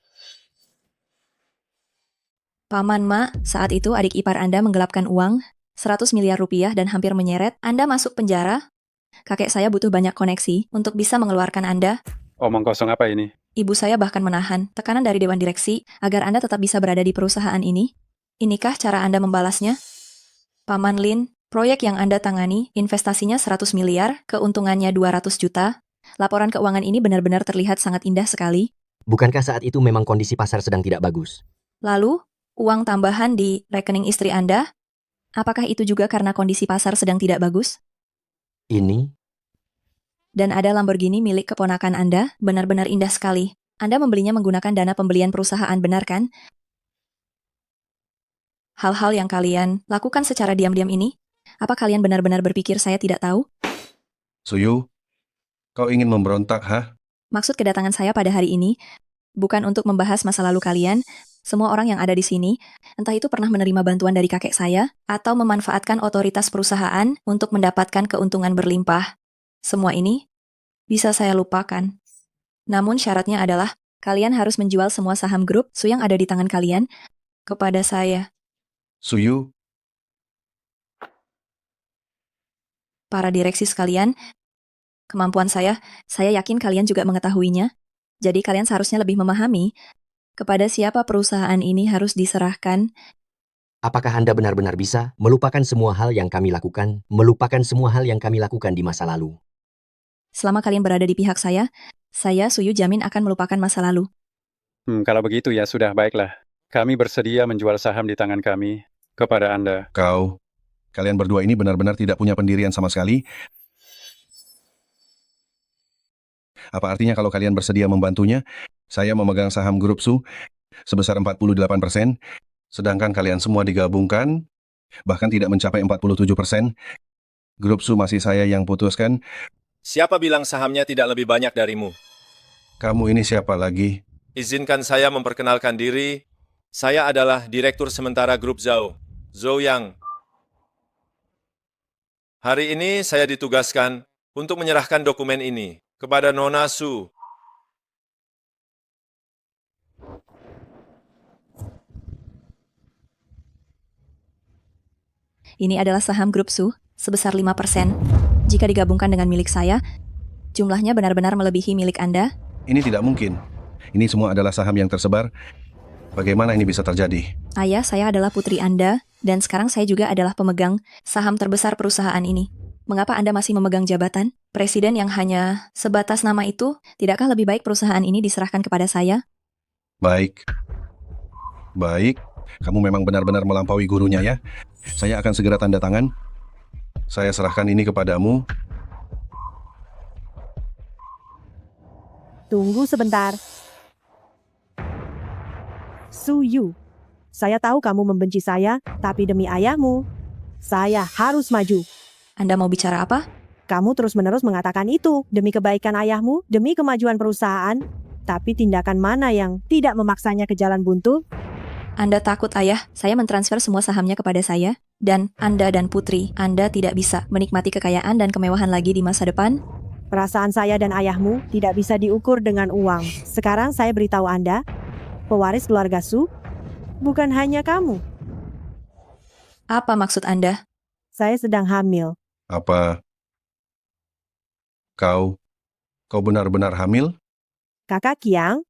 Paman Ma, saat itu adik ipar Anda menggelapkan uang, 100 miliar rupiah dan hampir menyeret, Anda masuk penjara. Kakek saya butuh banyak koneksi untuk bisa mengeluarkan Anda. omong kosong apa ini? Ibu saya bahkan menahan tekanan dari Dewan Direksi agar Anda tetap bisa berada di perusahaan ini. Inikah cara Anda membalasnya? Paman Lin, proyek yang Anda tangani, investasinya 100 miliar, keuntungannya 200 juta. Laporan keuangan ini benar-benar terlihat sangat indah sekali. Bukankah saat itu memang kondisi pasar sedang tidak bagus? Lalu, uang tambahan di rekening istri Anda? Apakah itu juga karena kondisi pasar sedang tidak bagus? Ini? Dan ada Lamborghini milik keponakan Anda, benar-benar indah sekali. Anda membelinya menggunakan dana pembelian perusahaan, benar kan? Hal-hal yang kalian lakukan secara diam-diam ini, apa kalian benar-benar berpikir saya tidak tahu? Su Yu, kau ingin memberontak, hah? Maksud kedatangan saya pada hari ini Bukan untuk membahas masa lalu kalian, semua orang yang ada di sini, entah itu pernah menerima bantuan dari kakek saya, atau memanfaatkan otoritas perusahaan untuk mendapatkan keuntungan berlimpah. Semua ini bisa saya lupakan. Namun syaratnya adalah, kalian harus menjual semua saham grup Su yang ada di tangan kalian kepada saya. Suyu, Para direksi sekalian, kemampuan saya yakin kalian juga mengetahuinya. Jadi kalian seharusnya lebih memahami kepada siapa perusahaan ini harus diserahkan. Apakah Anda benar-benar bisa melupakan semua hal yang kami lakukan, melupakan semua hal yang kami lakukan di masa lalu? Selama kalian berada di pihak saya Suyu jamin akan melupakan masa lalu. Kalau begitu ya sudah, baiklah. Kami bersedia menjual saham di tangan kami kepada Anda. Kalian berdua ini benar-benar tidak punya pendirian sama sekali. Apa artinya kalau kalian bersedia membantunya? Saya memegang saham grup Su sebesar 48%, sedangkan kalian semua digabungkan, bahkan tidak mencapai 47%. Grup Su masih saya yang putuskan. Siapa bilang sahamnya tidak lebih banyak darimu? Kamu ini siapa lagi? Izinkan saya memperkenalkan diri. Saya adalah Direktur Sementara Grup Zhou, Zhou Yang. Hari ini saya ditugaskan untuk menyerahkan dokumen ini kepada Nona Su. Ini adalah saham grup Su sebesar 5%. Jika digabungkan dengan milik saya, jumlahnya benar-benar melebihi milik Anda. Ini tidak mungkin. Ini semua adalah saham yang tersebar. Bagaimana ini bisa terjadi? Ayah saya adalah putri Anda, dan sekarang saya juga adalah pemegang saham terbesar perusahaan ini. Mengapa Anda masih memegang jabatan presiden yang hanya sebatas nama itu? Tidakkah lebih baik perusahaan ini diserahkan kepada saya? Baik. Kamu memang benar-benar melampaui gurunya ya. Saya akan segera tanda tangan. Saya serahkan ini kepadamu. Tunggu sebentar. Suyu, saya tahu kamu membenci saya, tapi demi ayahmu, saya harus maju. Anda mau bicara apa? Kamu terus-menerus mengatakan itu demi kebaikan ayahmu, demi kemajuan perusahaan, tapi tindakan mana yang tidak memaksanya ke jalan buntu? Anda takut, Ayah, saya mentransfer semua sahamnya kepada saya, dan Anda dan putri, Anda tidak bisa menikmati kekayaan dan kemewahan lagi di masa depan? Perasaan saya dan ayahmu tidak bisa diukur dengan uang. Sekarang saya beritahu Anda, pewaris keluarga Su, bukan hanya kamu. Apa maksud Anda? Saya sedang hamil. Apa? Kau benar-benar hamil? Kakak Kiang,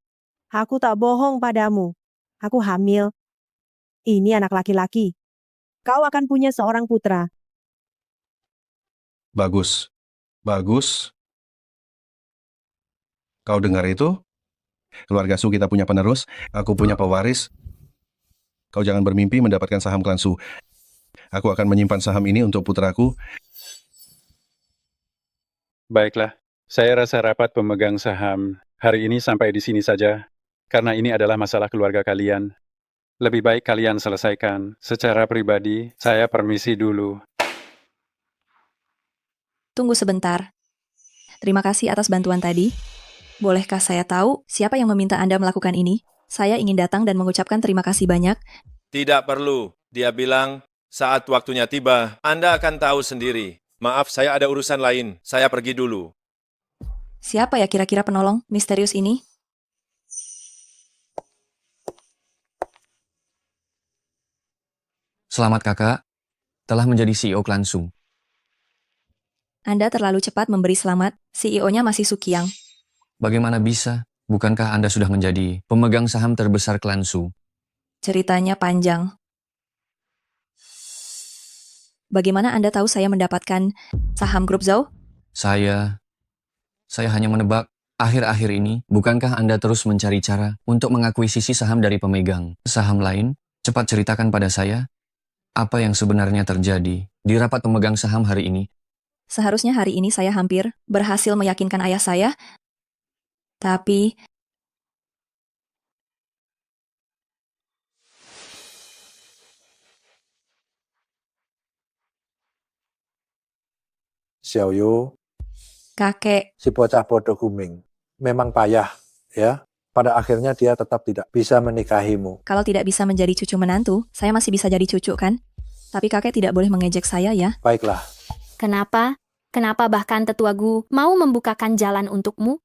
aku tak bohong padamu. Aku hamil. Ini anak laki-laki. Kau akan punya seorang putra. Bagus. Kau dengar itu? Keluarga Su kita punya penerus, aku punya pewaris. Kau jangan bermimpi mendapatkan saham klan Su. Aku akan menyimpan saham ini untuk putraku. Baiklah, saya rasa rapat pemegang saham hari ini sampai di sini saja, karena ini adalah masalah keluarga kalian. Lebih baik kalian selesaikan secara pribadi. Saya permisi dulu. Tunggu sebentar. Terima kasih atas bantuan tadi. Bolehkah saya tahu siapa yang meminta Anda melakukan ini? Saya ingin datang dan mengucapkan terima kasih banyak. Tidak perlu. Dia bilang, saat waktunya tiba, Anda akan tahu sendiri. Maaf, saya ada urusan lain. Saya pergi dulu. Siapa ya kira-kira penolong misterius ini? Selamat kakak, telah menjadi CEO klan Su. Anda terlalu cepat memberi selamat. CEO-nya masih Sukiang. Bagaimana bisa? Bukankah Anda sudah menjadi pemegang saham terbesar klan Su? Ceritanya panjang. Bagaimana Anda tahu saya mendapatkan saham grup Zhou? Saya hanya menebak. Akhir-akhir ini, bukankah Anda terus mencari cara untuk mengakuisisi saham dari pemegang saham lain? Cepat ceritakan pada saya, apa yang sebenarnya terjadi di rapat pemegang saham hari ini? Seharusnya hari ini saya hampir berhasil meyakinkan ayah saya, tapi Xiaoyu, kakek, si bocah bodoh Guming, memang payah, ya. pada akhirnya dia tetap tidak bisa menikahimu. Kalau tidak bisa menjadi cucu menantu, saya masih bisa jadi cucu kan? Tapi kakek tidak boleh mengejek saya ya. Baiklah, Kenapa? Kenapa bahkan tetua Gu mau membukakan jalan untukmu?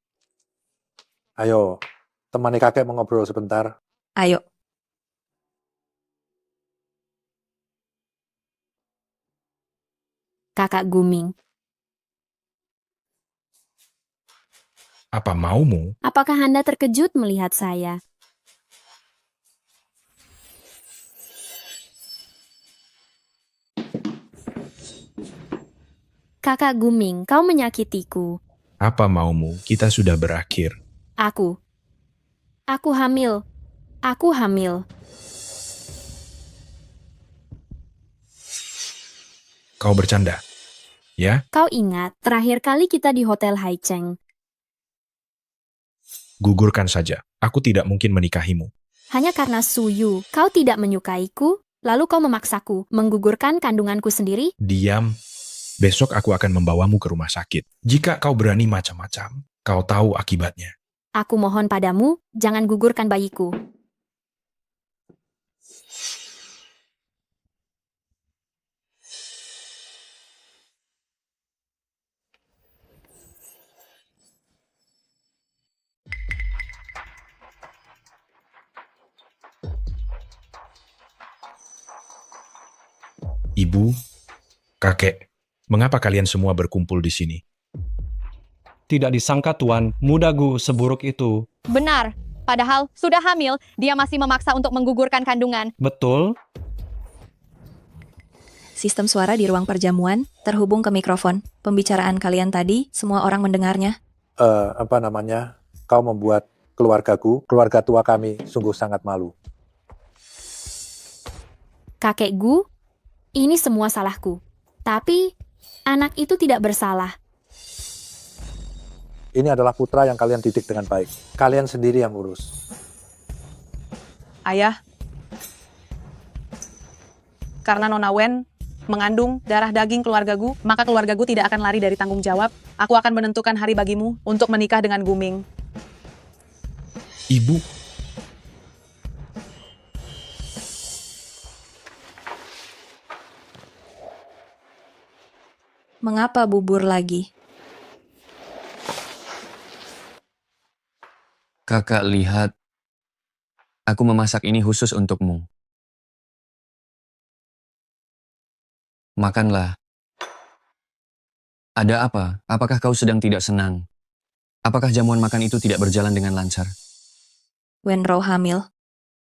ayo, temani kakek mengobrol sebentar. Ayo. Kakak Guming, Apa maumu? apakah Anda terkejut melihat saya? Kakak Guming, kau menyakitiku. Apa maumu? Kita sudah berakhir. Aku hamil. Aku hamil. Kau bercanda? Ya, Kau ingat, terakhir kali kita di Hotel Haicheng. gugurkan saja. Aku tidak mungkin menikahimu. Hanya karena Suyu, kau tidak menyukaiku, lalu kau memaksaku menggugurkan kandunganku sendiri? Diam. Besok aku akan membawamu ke rumah sakit. Jika kau berani macam-macam, kau tahu akibatnya. Aku mohon padamu, jangan gugurkan bayiku. Ibu, kakek, mengapa kalian semua berkumpul di sini? Tidak disangka Tuan, Muda Gu seburuk itu. Benar. Padahal sudah hamil, dia masih memaksa untuk menggugurkan kandungan. Betul? Sistem suara di ruang perjamuan terhubung ke mikrofon. Pembicaraan kalian tadi, semua orang mendengarnya. Kau membuat keluargaku, keluarga tua kami, sungguh sangat malu. Kakek Gu, ini semua salahku. Tapi, anak itu tidak bersalah. Ini adalah putra yang kalian didik dengan baik. Kalian sendiri yang urus. Ayah, karena Nona Wen mengandung darah daging keluarga Gu, maka keluarga Gu tidak akan lari dari tanggung jawab. Aku akan menentukan hari bagimu untuk menikah dengan Guming. Ibu, Mengapa bubur lagi? Kakak lihat, aku memasak ini khusus untukmu. Makanlah. Ada apa? Apakah kau sedang tidak senang? Apakah jamuan makan itu tidak berjalan dengan lancar? Wenro hamil.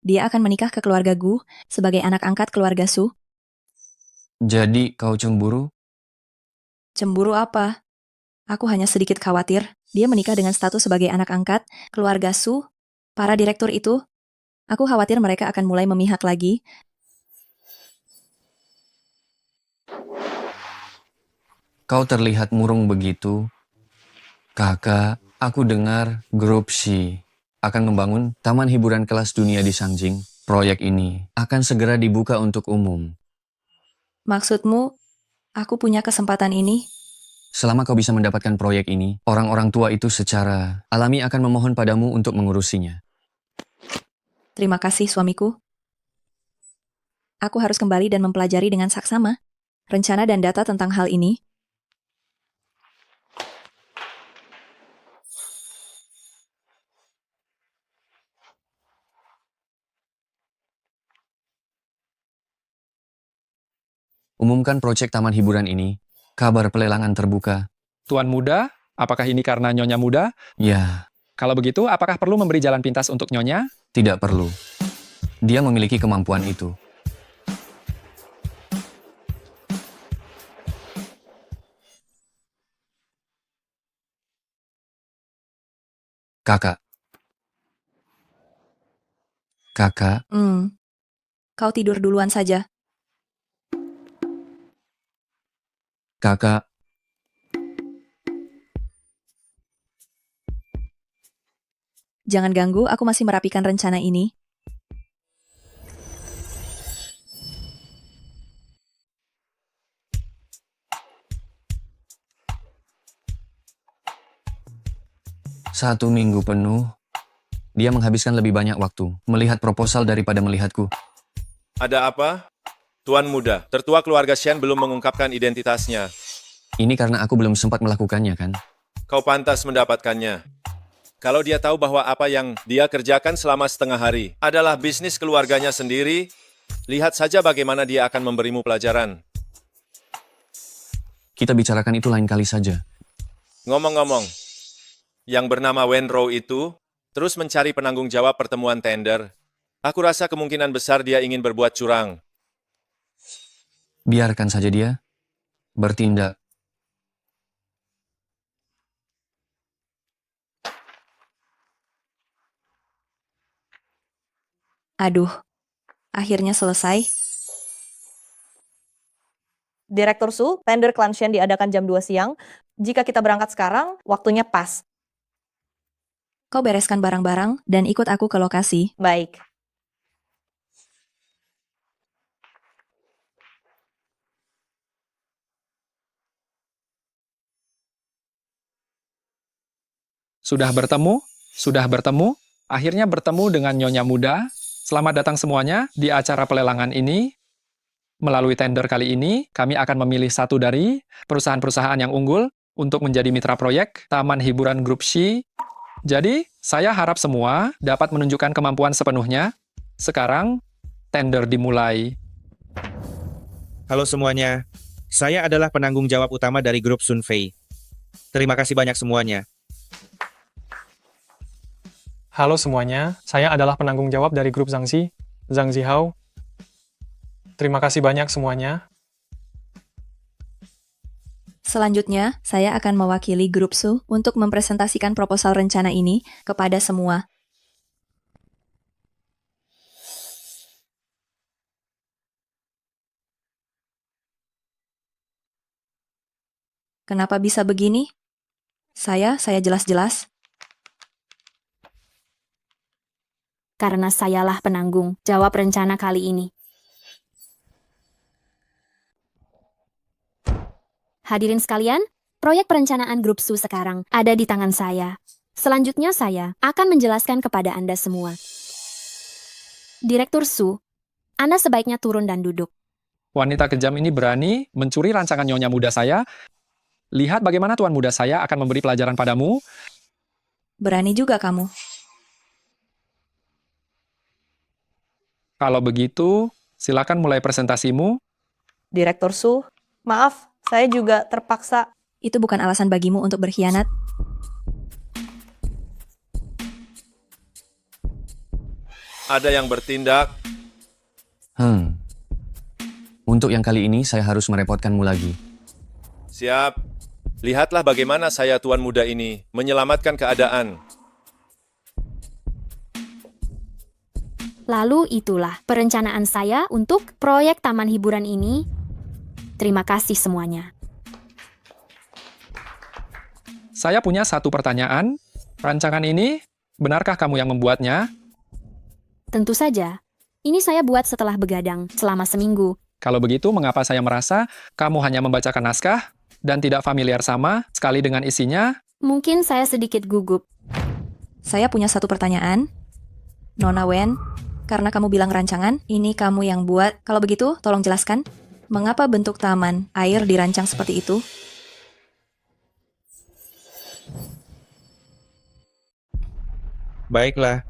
Dia akan menikah ke keluarga Gu sebagai anak angkat keluarga Su. Jadi kau cemburu? Cemburu apa? Aku hanya sedikit khawatir. Dia menikah dengan status sebagai anak angkat keluarga Su. Para direktur itu, aku khawatir mereka akan mulai memihak lagi. Kau terlihat murung begitu. Kakak, aku dengar grup Xi akan membangun taman hiburan kelas dunia di Sangjing. Proyek ini akan segera dibuka untuk umum. Maksudmu, aku punya kesempatan ini? Selama kau bisa mendapatkan proyek ini, orang-orang tua itu secara alami akan memohon padamu untuk mengurusinya. Terima kasih, suamiku. Aku harus kembali dan mempelajari dengan saksama rencana dan data tentang hal ini. Umumkan proyek taman hiburan ini. Kabar pelelangan terbuka. Tuan Muda, apakah ini karena Nyonya Muda? Ya, Kalau begitu, apakah perlu memberi jalan pintas untuk Nyonya? tidak perlu. Dia memiliki kemampuan itu. Kakak. Kakak, Kau tidur duluan saja. kakak, Jangan ganggu, aku masih merapikan rencana ini. Satu minggu penuh, Dia menghabiskan lebih banyak waktu melihat proposal daripada melihatku. Ada apa? Tuan muda, tertua keluarga Shen belum mengungkapkan identitasnya. Ini karena aku belum sempat melakukannya, kan? Kau pantas mendapatkannya. Kalau dia tahu bahwa apa yang dia kerjakan selama setengah hari adalah bisnis keluarganya sendiri, lihat saja bagaimana dia akan memberimu pelajaran. Kita bicarakan itu lain kali saja. Ngomong-ngomong, yang bernama Wenro itu terus mencari penanggung jawab pertemuan tender. Aku rasa kemungkinan besar dia ingin berbuat curang. Biarkan saja dia bertindak. Aduh, akhirnya selesai. Direktur Su, tender Clan Shen diadakan jam 2 siang. Jika kita berangkat sekarang, waktunya pas. Kau bereskan barang-barang dan ikut aku ke lokasi. Baik. Sudah bertemu, akhirnya bertemu dengan Nyonya Muda. Selamat datang semuanya di acara pelelangan ini. Melalui tender kali ini, kami akan memilih satu dari perusahaan-perusahaan yang unggul untuk menjadi mitra proyek Taman Hiburan Grup Shi. Jadi, saya harap semua dapat menunjukkan kemampuan sepenuhnya. Sekarang, tender dimulai. Halo semuanya, saya adalah penanggung jawab utama dari grup Sunfei. Terima kasih banyak semuanya. Halo semuanya, saya adalah penanggung jawab dari grup Zhangxi, Zhang Zihao. Terima kasih banyak semuanya. Selanjutnya, saya akan mewakili grup Su untuk mempresentasikan proposal rencana ini kepada semua. Kenapa bisa begini? Saya jelas-jelas. Karena sayalah penanggung jawab rencana kali ini. Hadirin sekalian, proyek perencanaan grup Su sekarang ada di tangan saya. Selanjutnya saya akan menjelaskan kepada Anda semua. Direktur Su, Anda sebaiknya turun dan duduk. Wanita kejam ini berani mencuri rancangan Nyonya Muda saya. Lihat bagaimana Tuan Muda saya akan memberi pelajaran padamu. Berani juga kamu. Kalau begitu, silakan mulai presentasimu. Direktur Su, maaf, saya juga terpaksa. Itu bukan alasan bagimu untuk berkhianat. Ada yang bertindak. Untuk yang kali ini saya harus merepotkanmu lagi. Siap. Lihatlah bagaimana saya tuan muda ini menyelamatkan keadaan. Lalu itulah perencanaan saya untuk proyek taman hiburan ini. Terima kasih semuanya. Saya punya satu pertanyaan. Rancangan ini, benarkah kamu yang membuatnya? Tentu saja. Ini saya buat setelah begadang selama seminggu. Kalau begitu, mengapa saya merasa kamu hanya membacakan naskah dan tidak familiar sama sekali dengan isinya? Mungkin saya sedikit gugup. Saya punya satu pertanyaan. Nona Wen, karena kamu bilang rancangan, ini kamu yang buat. Kalau begitu, tolong jelaskan, mengapa bentuk taman air dirancang seperti itu? Baiklah,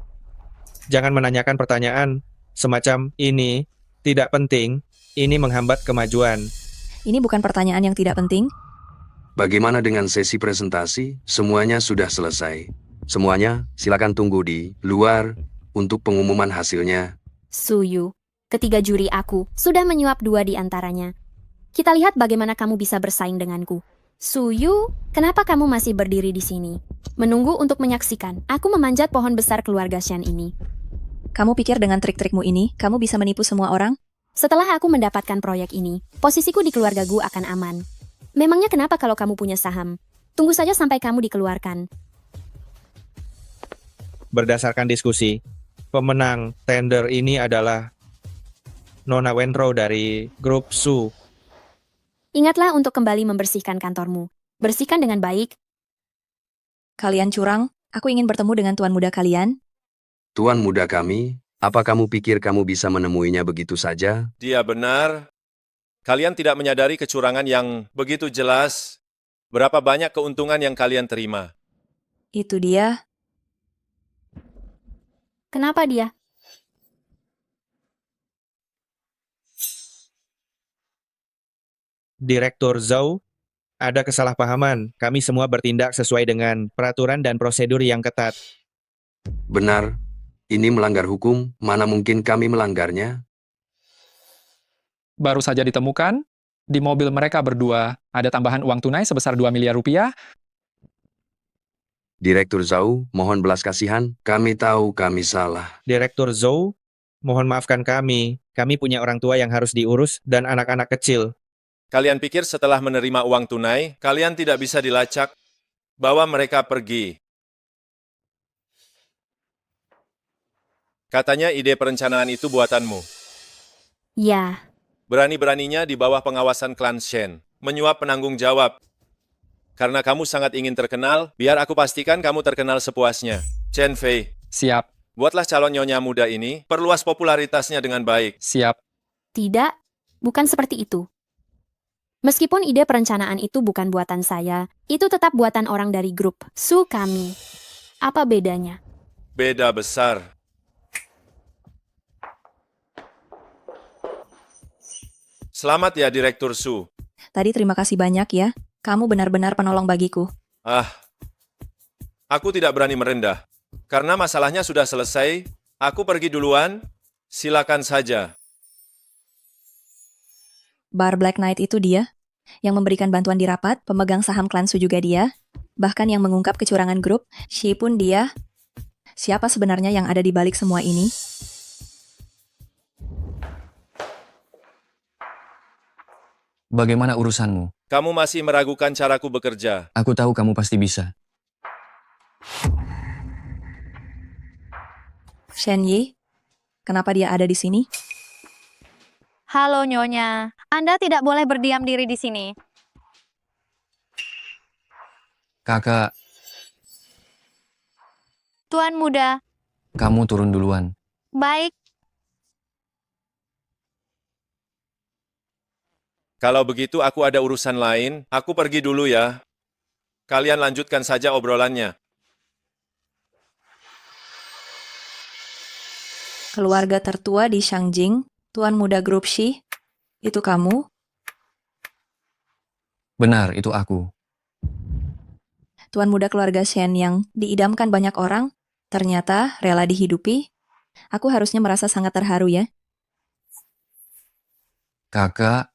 jangan menanyakan pertanyaan semacam ini, tidak penting, ini menghambat kemajuan. Ini bukan pertanyaan yang tidak penting. Bagaimana dengan sesi presentasi? Semuanya sudah selesai. Semuanya, silakan tunggu di luar untuk pengumuman hasilnya. Suyu, ketiga juri aku sudah menyuap 2 di antaranya. Kita lihat bagaimana kamu bisa bersaing denganku. Suyu, kenapa kamu masih berdiri di sini? Menunggu untuk menyaksikan aku memanjat pohon besar keluarga Shen ini. Kamu pikir dengan trik-trikmu ini, kamu bisa menipu semua orang? Setelah aku mendapatkan proyek ini, posisiku di keluarga Gu akan aman. Memangnya kenapa kalau kamu punya saham? Tunggu saja sampai kamu dikeluarkan. Berdasarkan diskusi, pemenang tender ini adalah Nona Wenro dari grup Su. Ingatlah untuk kembali membersihkan kantormu. Bersihkan dengan baik. Kalian curang, aku ingin bertemu dengan tuan muda kalian. Tuan muda kami, apa kamu pikir kamu bisa menemuinya begitu saja? Dia benar. Kalian tidak menyadari kecurangan yang begitu jelas. Berapa banyak keuntungan yang kalian terima? Itu dia. Kenapa dia? Direktur Zhou, ada kesalahpahaman. Kami semua bertindak sesuai dengan peraturan dan prosedur yang ketat. Benar, ini melanggar hukum, mana mungkin kami melanggarnya? Baru saja ditemukan, di mobil mereka berdua ada tambahan uang tunai sebesar 2 miliar rupiah. Direktur Zhou, mohon belas kasihan, kami tahu kami salah. Direktur Zhou, mohon maafkan kami. Kami punya orang tua yang harus diurus dan anak-anak kecil. Kalian pikir setelah menerima uang tunai, kalian tidak bisa dilacak, bawa mereka pergi. Katanya ide perencanaan itu buatanmu. Ya, Berani-beraninya di bawah pengawasan klan Shen, menyuap penanggung jawab. Karena kamu sangat ingin terkenal, biar aku pastikan kamu terkenal sepuasnya. Chen Fei. Siap. Buatlah calon nyonya muda ini, perluas popularitasnya dengan baik. Siap. tidak, bukan seperti itu. Meskipun ide perencanaan itu bukan buatan saya, itu tetap buatan orang dari grup Su kami. Apa bedanya? Beda besar. Selamat ya, Direktur Su. Tadi terima kasih banyak ya. Kamu benar-benar penolong bagiku. Aku tidak berani merendah. Karena masalahnya sudah selesai, aku pergi duluan, silakan saja. Bar Black Knight itu dia. Yang memberikan bantuan di rapat, pemegang saham klan Su juga dia. Bahkan yang mengungkap kecurangan grup, Shi pun dia. Siapa sebenarnya yang ada di balik semua ini? Bagaimana urusanmu? Kamu masih meragukan caraku bekerja. Aku tahu kamu pasti bisa. Shen Yi, kenapa dia ada di sini? Halo Nyonya, Anda tidak boleh berdiam diri di sini. Kakak, Tuan muda, kamu turun duluan. baik. Kalau begitu aku ada urusan lain, aku pergi dulu ya. Kalian lanjutkan saja obrolannya. Keluarga tertua di Shangjing, Tuan Muda Grup Shi. Itu kamu? Benar, itu aku. Tuan Muda keluarga Shen yang diidamkan banyak orang, ternyata rela dihidupi. Aku harusnya merasa sangat terharu ya. Kakak,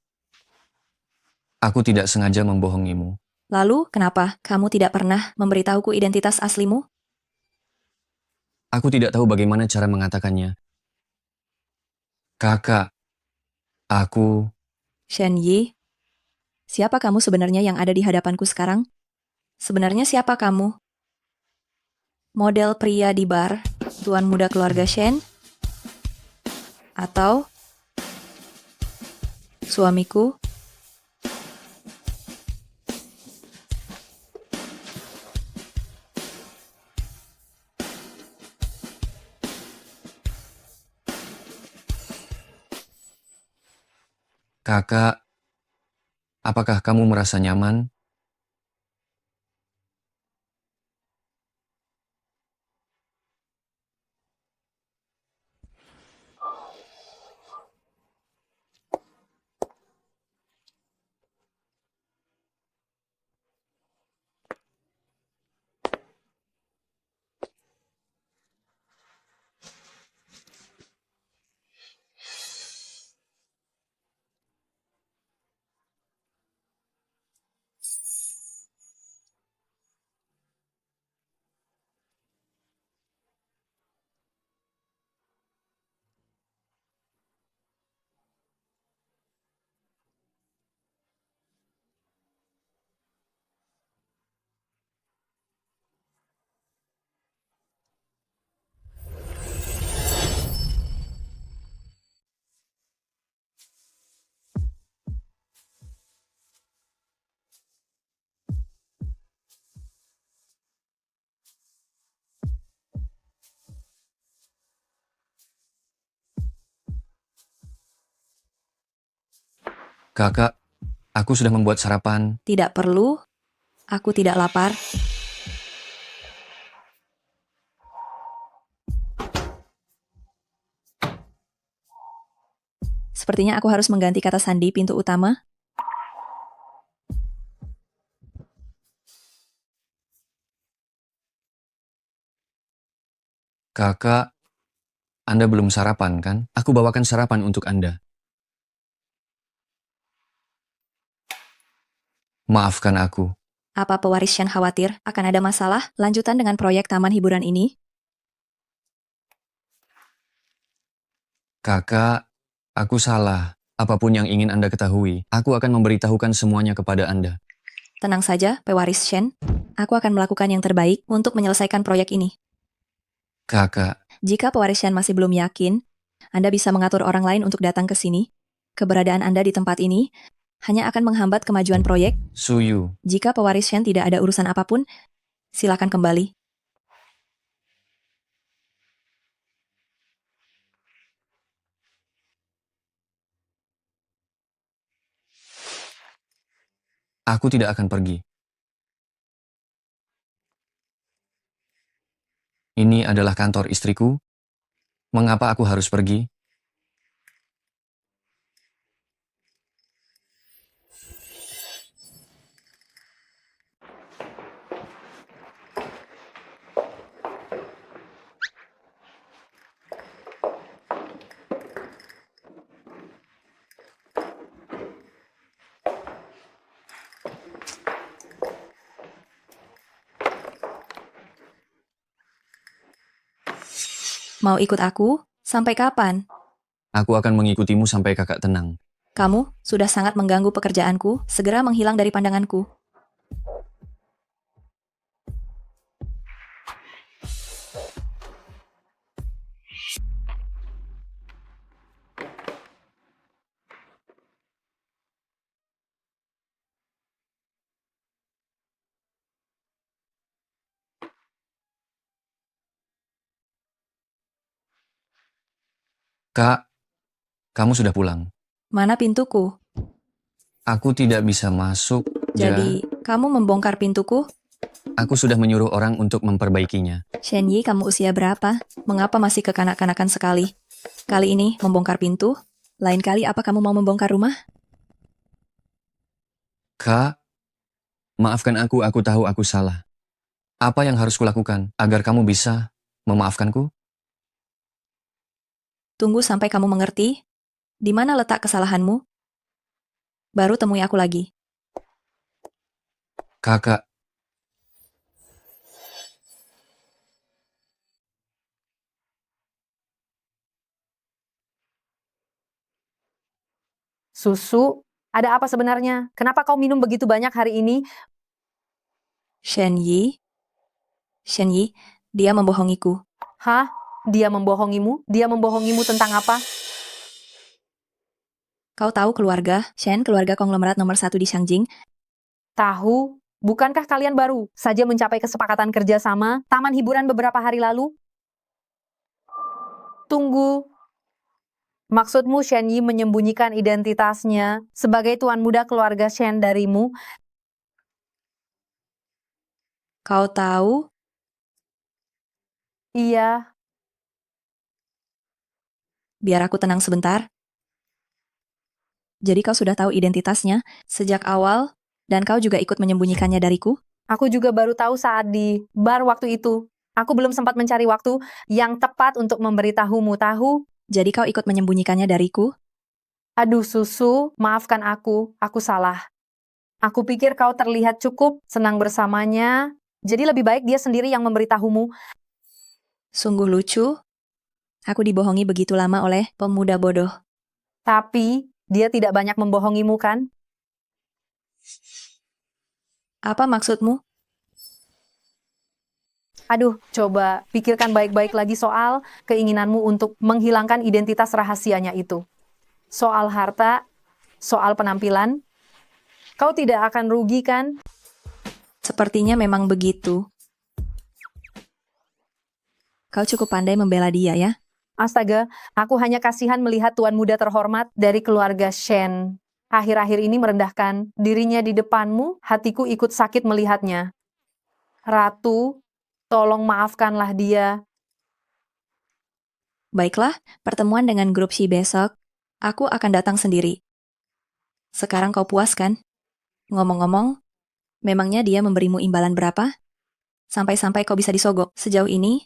aku tidak sengaja membohongimu. Lalu, kenapa kamu tidak pernah memberitahuku identitas aslimu? Aku tidak tahu bagaimana cara mengatakannya. Kakak, aku... Shen Yi, siapa kamu sebenarnya yang ada di hadapanku sekarang? Sebenarnya siapa kamu? Model pria di bar, Tuan Muda keluarga Shen? Atau suamiku? Kakak, apakah kamu merasa nyaman? Kakak, aku sudah membuat sarapan. Tidak perlu. Aku tidak lapar. Sepertinya aku harus mengganti kata sandi pintu utama. Kakak, Anda belum sarapan kan? Aku bawakan sarapan untuk Anda. Maafkan aku. Apa pewaris Shen khawatir akan ada masalah lanjutan dengan proyek taman hiburan ini? Kakak, aku salah. Apapun yang ingin Anda ketahui, aku akan memberitahukan semuanya kepada Anda. Tenang saja, pewaris Shen. Aku akan melakukan yang terbaik untuk menyelesaikan proyek ini. Kakak, Jika pewaris Shen masih belum yakin, Anda bisa mengatur orang lain untuk datang ke sini. Keberadaan Anda di tempat ini hanya akan menghambat kemajuan proyek. Suyu. Jika pewaris Shen tidak ada urusan apapun, silakan kembali. Aku tidak akan pergi. Ini adalah kantor istriku. Mengapa aku harus pergi? Mau ikut aku? Sampai kapan? Aku akan mengikutimu sampai kakak tenang. Kamu sudah sangat mengganggu pekerjaanku. Segera menghilang dari pandanganku. Kak, kamu sudah pulang. Mana pintuku? Aku tidak bisa masuk. Jadi, kamu membongkar pintuku? Aku sudah menyuruh orang untuk memperbaikinya. Shen Yi, kamu usia berapa? Mengapa masih kekanak-kanakan sekali? Kali ini membongkar pintu? Lain kali apa kamu mau membongkar rumah? Kak, maafkan aku tahu aku salah. Apa yang harus kulakukan agar kamu bisa memaafkanku? Tunggu sampai kamu mengerti. Di mana letak kesalahanmu? Baru temui aku lagi. Kakak, Susu, ada apa sebenarnya? Kenapa kau minum begitu banyak hari ini? Shen Yi, dia membohongiku. Hah? Dia membohongimu? Dia membohongimu tentang apa? Kau tahu keluarga konglomerat nomor 1 di Shangjing? Tahu? Bukankah kalian baru saja mencapai kesepakatan kerjasama taman hiburan beberapa hari lalu? Tunggu. Maksudmu Shen Yi menyembunyikan identitasnya sebagai tuan muda keluarga Shen darimu? Kau tahu? Iya. Biar aku tenang sebentar. Jadi kau sudah tahu identitasnya sejak awal, dan kau juga ikut menyembunyikannya dariku? Aku juga baru tahu saat di bar waktu itu. Aku belum sempat mencari waktu yang tepat untuk memberitahumu, tahu? Jadi kau ikut menyembunyikannya dariku? Aduh Susu, maafkan aku salah. Aku pikir kau terlihat cukup senang bersamanya, jadi lebih baik dia sendiri yang memberitahumu. Sungguh lucu. Aku dibohongi begitu lama oleh pemuda bodoh. Tapi, dia tidak banyak membohongimu kan? Apa maksudmu? Aduh, coba pikirkan baik-baik lagi soal keinginanmu untuk menghilangkan identitas rahasianya itu. Soal harta, soal penampilan, kau tidak akan rugi kan? Sepertinya memang begitu. Kau cukup pandai membela dia ya? Astaga, aku hanya kasihan melihat tuan muda terhormat dari keluarga Shen akhir-akhir ini merendahkan dirinya di depanmu, hatiku ikut sakit melihatnya. Ratu, tolong maafkanlah dia. Baiklah, pertemuan dengan grup Shi besok, aku akan datang sendiri. Sekarang kau puas kan? Ngomong-ngomong, memangnya dia memberimu imbalan berapa? Sampai-sampai kau bisa disogok sejauh ini?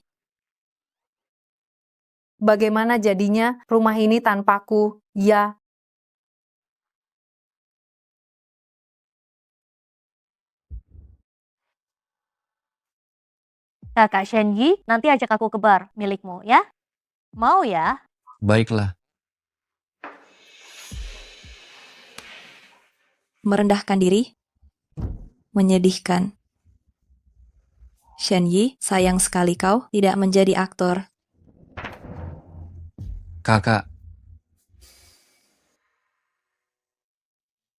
Bagaimana jadinya rumah ini tanpaku? Ya, Kakak Shenyi, nanti ajak aku ke bar milikmu ya. Mau ya? Baiklah. Merendahkan diri? Menyedihkan. Shenyi, sayang sekali kau tidak menjadi aktor. Kakak,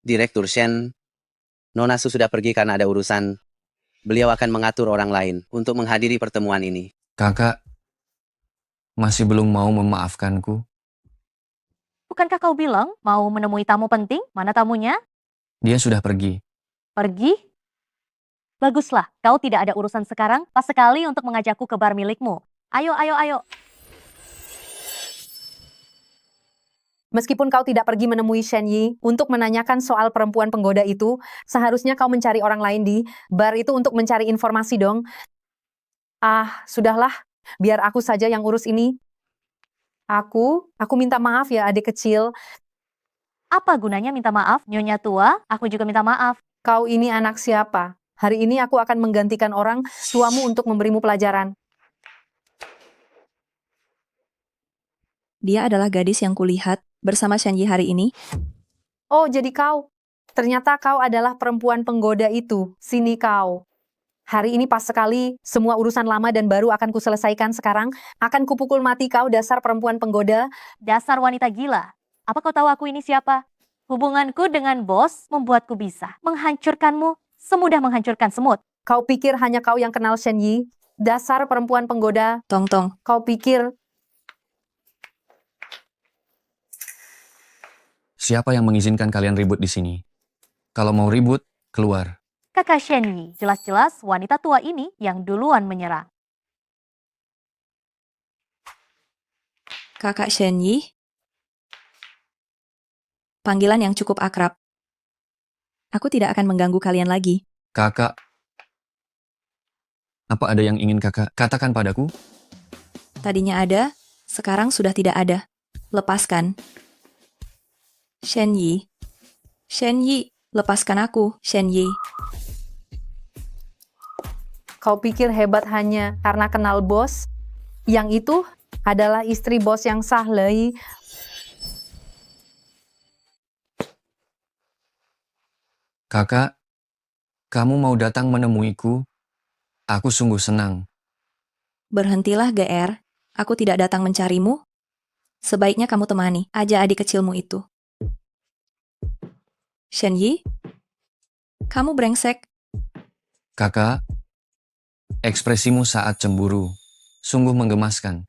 Direktur Shen, Nona Su sudah pergi karena ada urusan. Beliau akan mengatur orang lain untuk menghadiri pertemuan ini. kakak masih belum mau memaafkanku. Bukankah kau bilang mau menemui tamu penting? Mana tamunya? Dia sudah pergi. Pergi? Baguslah, kau tidak ada urusan sekarang, pas sekali untuk mengajakku ke bar milikmu. Ayo, ayo, ayo. meskipun kau tidak pergi menemui Shenyi untuk menanyakan soal perempuan penggoda itu, seharusnya kau mencari orang lain di bar itu untuk mencari informasi dong. Ah, sudahlah, biar aku saja yang urus ini. Aku minta maaf ya adik kecil. Apa gunanya minta maaf, Nyonya tua? Aku juga minta maaf. Kau ini anak siapa? Hari ini aku akan menggantikan orang tuamu untuk memberimu pelajaran. Dia adalah gadis yang kulihat bersama Shenyi hari ini. Oh, jadi kau. Ternyata kau adalah perempuan penggoda itu. Sini kau. Hari ini pas sekali, semua urusan lama dan baru akan kuselesaikan sekarang. Akan kupukul mati kau, dasar perempuan penggoda. Dasar wanita gila. Apa kau tahu aku ini siapa? Hubunganku dengan bos membuatku bisa menghancurkanmu semudah menghancurkan semut. Kau pikir hanya kau yang kenal Shenyi? Dasar perempuan penggoda. Tong. Kau pikir... Siapa yang mengizinkan kalian ribut di sini? Kalau mau ribut, keluar. Kakak Shenyi, jelas-jelas wanita tua ini yang duluan menyerang. Kakak Shenyi? Panggilan yang cukup akrab. Aku tidak akan mengganggu kalian lagi. Kakak, apa ada yang ingin kakak katakan padaku? Tadinya ada, sekarang sudah tidak ada. Lepaskan. Shenyi. Shenyi, lepaskan aku, Shenyi. Kau pikir hebat hanya karena kenal bos? Yang itu adalah istri bos yang sah, Lei. Kakak, kamu mau datang menemuiku? Aku sungguh senang. Berhentilah, GR. Aku tidak datang mencarimu. Sebaiknya kamu temani aja adik kecilmu itu. Shenyi? Kamu brengsek. Kakak, ekspresimu saat cemburu sungguh menggemaskan.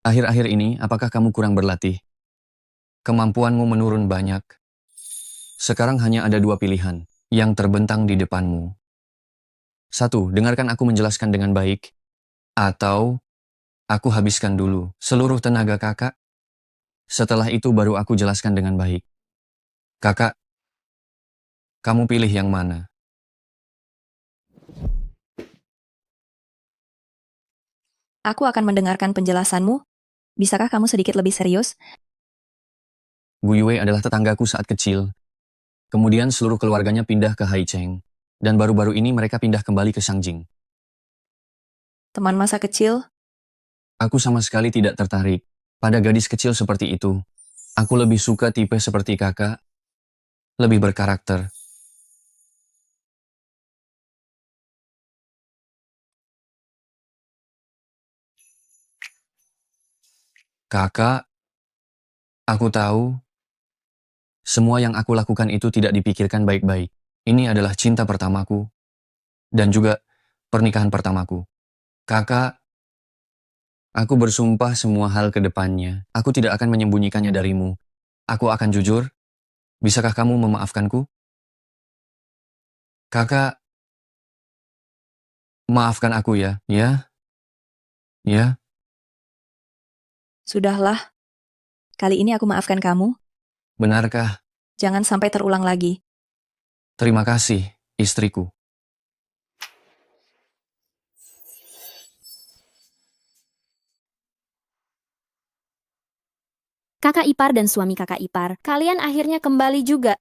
Akhir-akhir ini, apakah kamu kurang berlatih? Kemampuanmu menurun banyak. Sekarang hanya ada dua pilihan yang terbentang di depanmu. Satu, dengarkan aku menjelaskan dengan baik. Atau, aku habiskan dulu seluruh tenaga kakak. Setelah itu baru aku jelaskan dengan baik. Kakak, kamu pilih yang mana? Aku akan mendengarkan penjelasanmu. Bisakah kamu sedikit lebih serius? Gu Yue adalah tetanggaku saat kecil. Kemudian seluruh keluarganya pindah ke Haicheng. Dan baru-baru ini mereka pindah kembali ke Shangjing. Teman masa kecil? Aku sama sekali tidak tertarik pada gadis kecil seperti itu. Aku lebih suka tipe seperti kakak. Lebih berkarakter. Kakak, aku tahu semua yang aku lakukan itu tidak dipikirkan baik-baik. Ini adalah cinta pertamaku dan juga pernikahan pertamaku. Kakak, Aku bersumpah semua hal ke depannya. Aku tidak akan menyembunyikannya darimu. Aku akan jujur. Bisakah kamu memaafkanku? Kakak, maafkan aku ya. Ya? Ya? Sudahlah. Kali ini aku maafkan kamu. Benarkah? Jangan sampai terulang lagi. Terima kasih, istriku. Kakak ipar dan suami kakak ipar, kalian akhirnya kembali juga.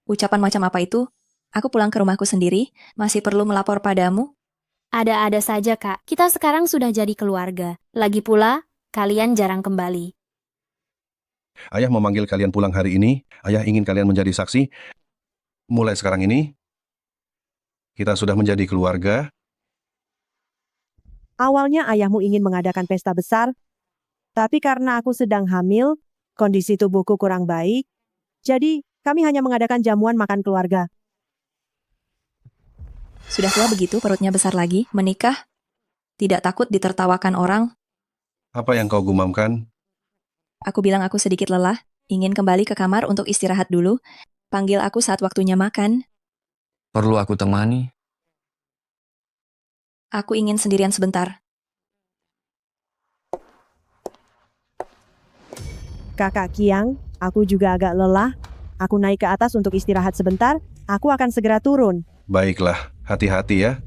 Ucapan macam apa itu? Aku pulang ke rumahku sendiri, masih perlu melapor padamu? Ada-ada saja, Kak. Kita sekarang sudah jadi keluarga. Lagi pula, kalian jarang kembali. Ayah memanggil kalian pulang hari ini. Ayah ingin kalian menjadi saksi. Mulai sekarang ini, kita sudah menjadi keluarga. Awalnya ayahmu ingin mengadakan pesta besar, tapi karena aku sedang hamil, kondisi tubuhku kurang baik, jadi kami hanya mengadakan jamuan makan keluarga. Sudah tua begitu perutnya besar lagi, menikah? Tidak takut ditertawakan orang? Apa yang kau gumamkan? Aku bilang aku sedikit lelah, ingin kembali ke kamar untuk istirahat dulu. Panggil aku saat waktunya makan. Perlu aku temani? Aku ingin sendirian sebentar. Kakak Kiang, aku juga agak lelah. Aku naik ke atas untuk istirahat sebentar. Aku akan segera turun. Baiklah, hati-hati ya.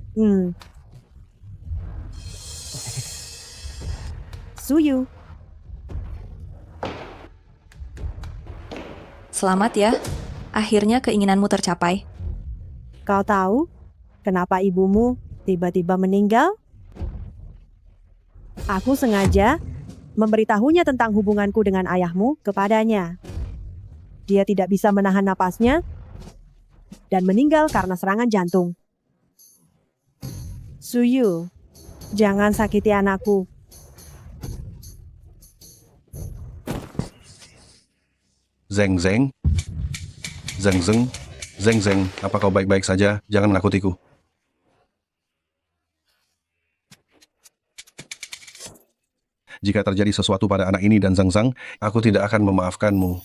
Suyu. Selamat ya. Akhirnya keinginanmu tercapai. Kau tahu kenapa ibumu tiba-tiba meninggal? Aku sengaja memberitahunya tentang hubunganku dengan ayahmu kepadanya. Dia tidak bisa menahan napasnya dan meninggal karena serangan jantung. Suyu, jangan sakiti anakku. Zeng Zeng. Zeng Zeng. Zeng Zeng, apa kau baik-baik saja? Jangan menakutiku. Jika terjadi sesuatu pada anak ini dan Zeng Zeng, aku tidak akan memaafkanmu.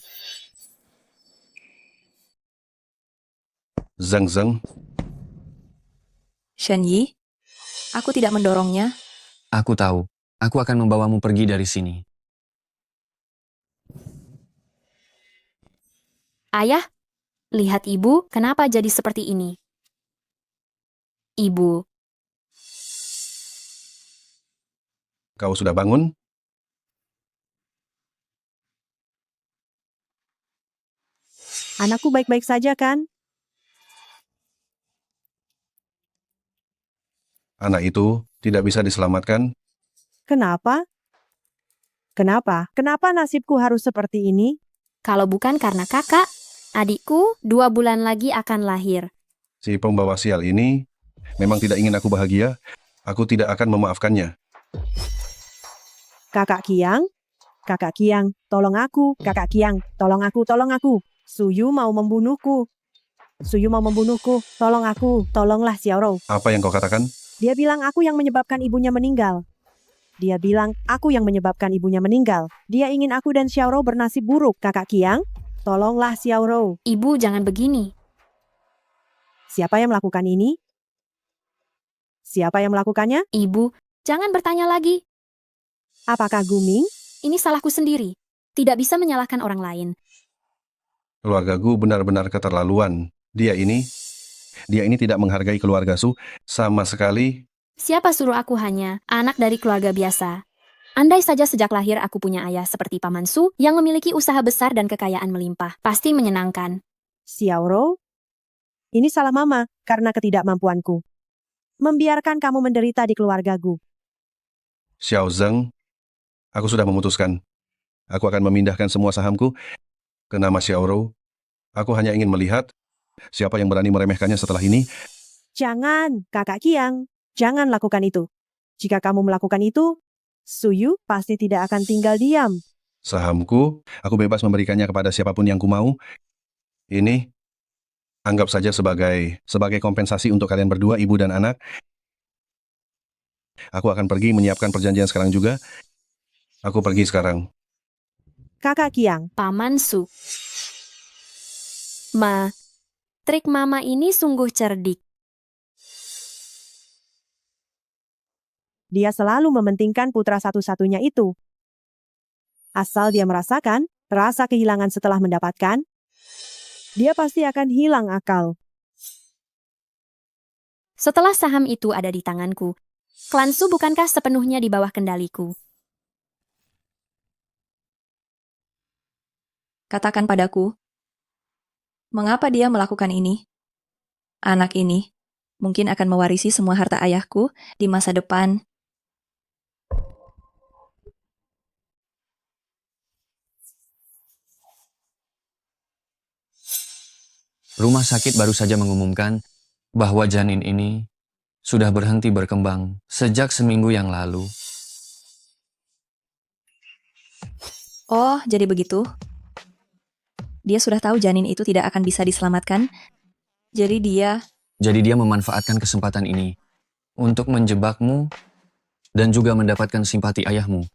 Zeng Zeng. Shen Yi, aku tidak mendorongnya. Aku tahu. Aku akan membawamu pergi dari sini. Ayah, lihat ibu, kenapa jadi seperti ini? Ibu, Kau sudah bangun? Anakku baik-baik saja kan? Anak itu tidak bisa diselamatkan. Kenapa? Kenapa? Kenapa nasibku harus seperti ini? kalau bukan karena kakak, adikku 2 bulan lagi akan lahir. Si pembawa sial ini memang tidak ingin aku bahagia. Aku tidak akan memaafkannya. Kakak Kiang, tolong aku. Kakak Kiang, tolong aku. Suyu mau membunuhku. Tolong aku, tolonglah Xiaorou. Apa yang kau katakan? Dia bilang aku yang menyebabkan ibunya meninggal. Dia ingin aku dan Xiaorou bernasib buruk. Kakak Kiang, tolonglah Xiaorou. Ibu jangan begini. Siapa yang melakukan ini? Siapa yang melakukannya? Ibu, jangan bertanya lagi. Apakah Guming? Ini salahku sendiri. Tidak bisa menyalahkan orang lain. Keluarga Gu benar-benar keterlaluan. Dia ini tidak menghargai keluarga Su sama sekali. Siapa suruh aku hanya anak dari keluarga biasa? Andai saja sejak lahir aku punya ayah seperti Paman Su yang memiliki usaha besar dan kekayaan melimpah. Pasti menyenangkan. Xiaorou, ini salah mama karena ketidakmampuanku. Membiarkan kamu menderita di keluarga Gu. Xiao Zeng, aku sudah memutuskan. Aku akan memindahkan semua sahamku ke nama Xiaorou. Aku hanya ingin melihat siapa yang berani meremehkannya setelah ini. Jangan, Kakak Kiang. Jangan lakukan itu. Jika kamu melakukan itu, Suyu pasti tidak akan tinggal diam. Sahamku, aku bebas memberikannya kepada siapapun yang ku mau. Ini, anggap saja sebagai kompensasi untuk kalian berdua, ibu dan anak. Aku akan pergi menyiapkan perjanjian sekarang juga. Aku pergi sekarang. Kakak Kiang, Paman Su. Ma, trik mama ini sungguh cerdik. dia selalu mementingkan putra satu-satunya itu. Asal dia merasakan rasa kehilangan setelah mendapatkan, dia pasti akan hilang akal. Setelah saham itu ada di tanganku, klan Su bukankah sepenuhnya di bawah kendaliku? Katakan padaku, mengapa dia melakukan ini? Anak ini mungkin akan mewarisi semua harta ayahku di masa depan. Rumah sakit baru saja mengumumkan bahwa janin ini sudah berhenti berkembang sejak seminggu yang lalu. Oh, jadi begitu. Dia sudah tahu janin itu tidak akan bisa diselamatkan. Jadi dia memanfaatkan kesempatan ini untuk menjebakmu dan juga mendapatkan simpati ayahmu.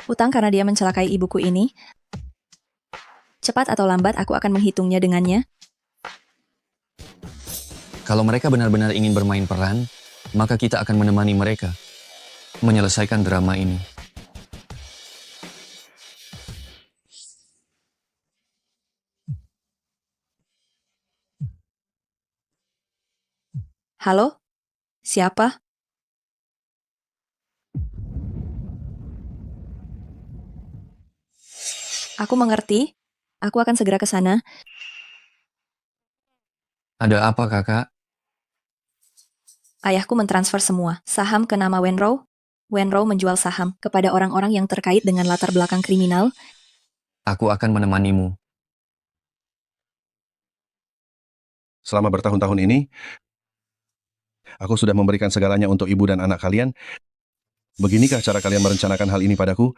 hutang karena dia mencelakai ibuku ini. Cepat atau lambat aku akan menghitungnya dengannya. Kalau mereka benar-benar ingin bermain peran, maka kita akan menemani mereka menyelesaikan drama ini. Halo? Siapa? Aku mengerti. Aku akan segera ke sana. Ada apa, Kakak? Ayahku mentransfer semua saham ke nama Wenro. Wenro menjual saham kepada orang-orang yang terkait dengan latar belakang kriminal. Aku akan menemanimu. Selama bertahun-tahun ini, aku sudah memberikan segalanya untuk ibu dan anak kalian. Beginikah cara kalian merencanakan hal ini padaku?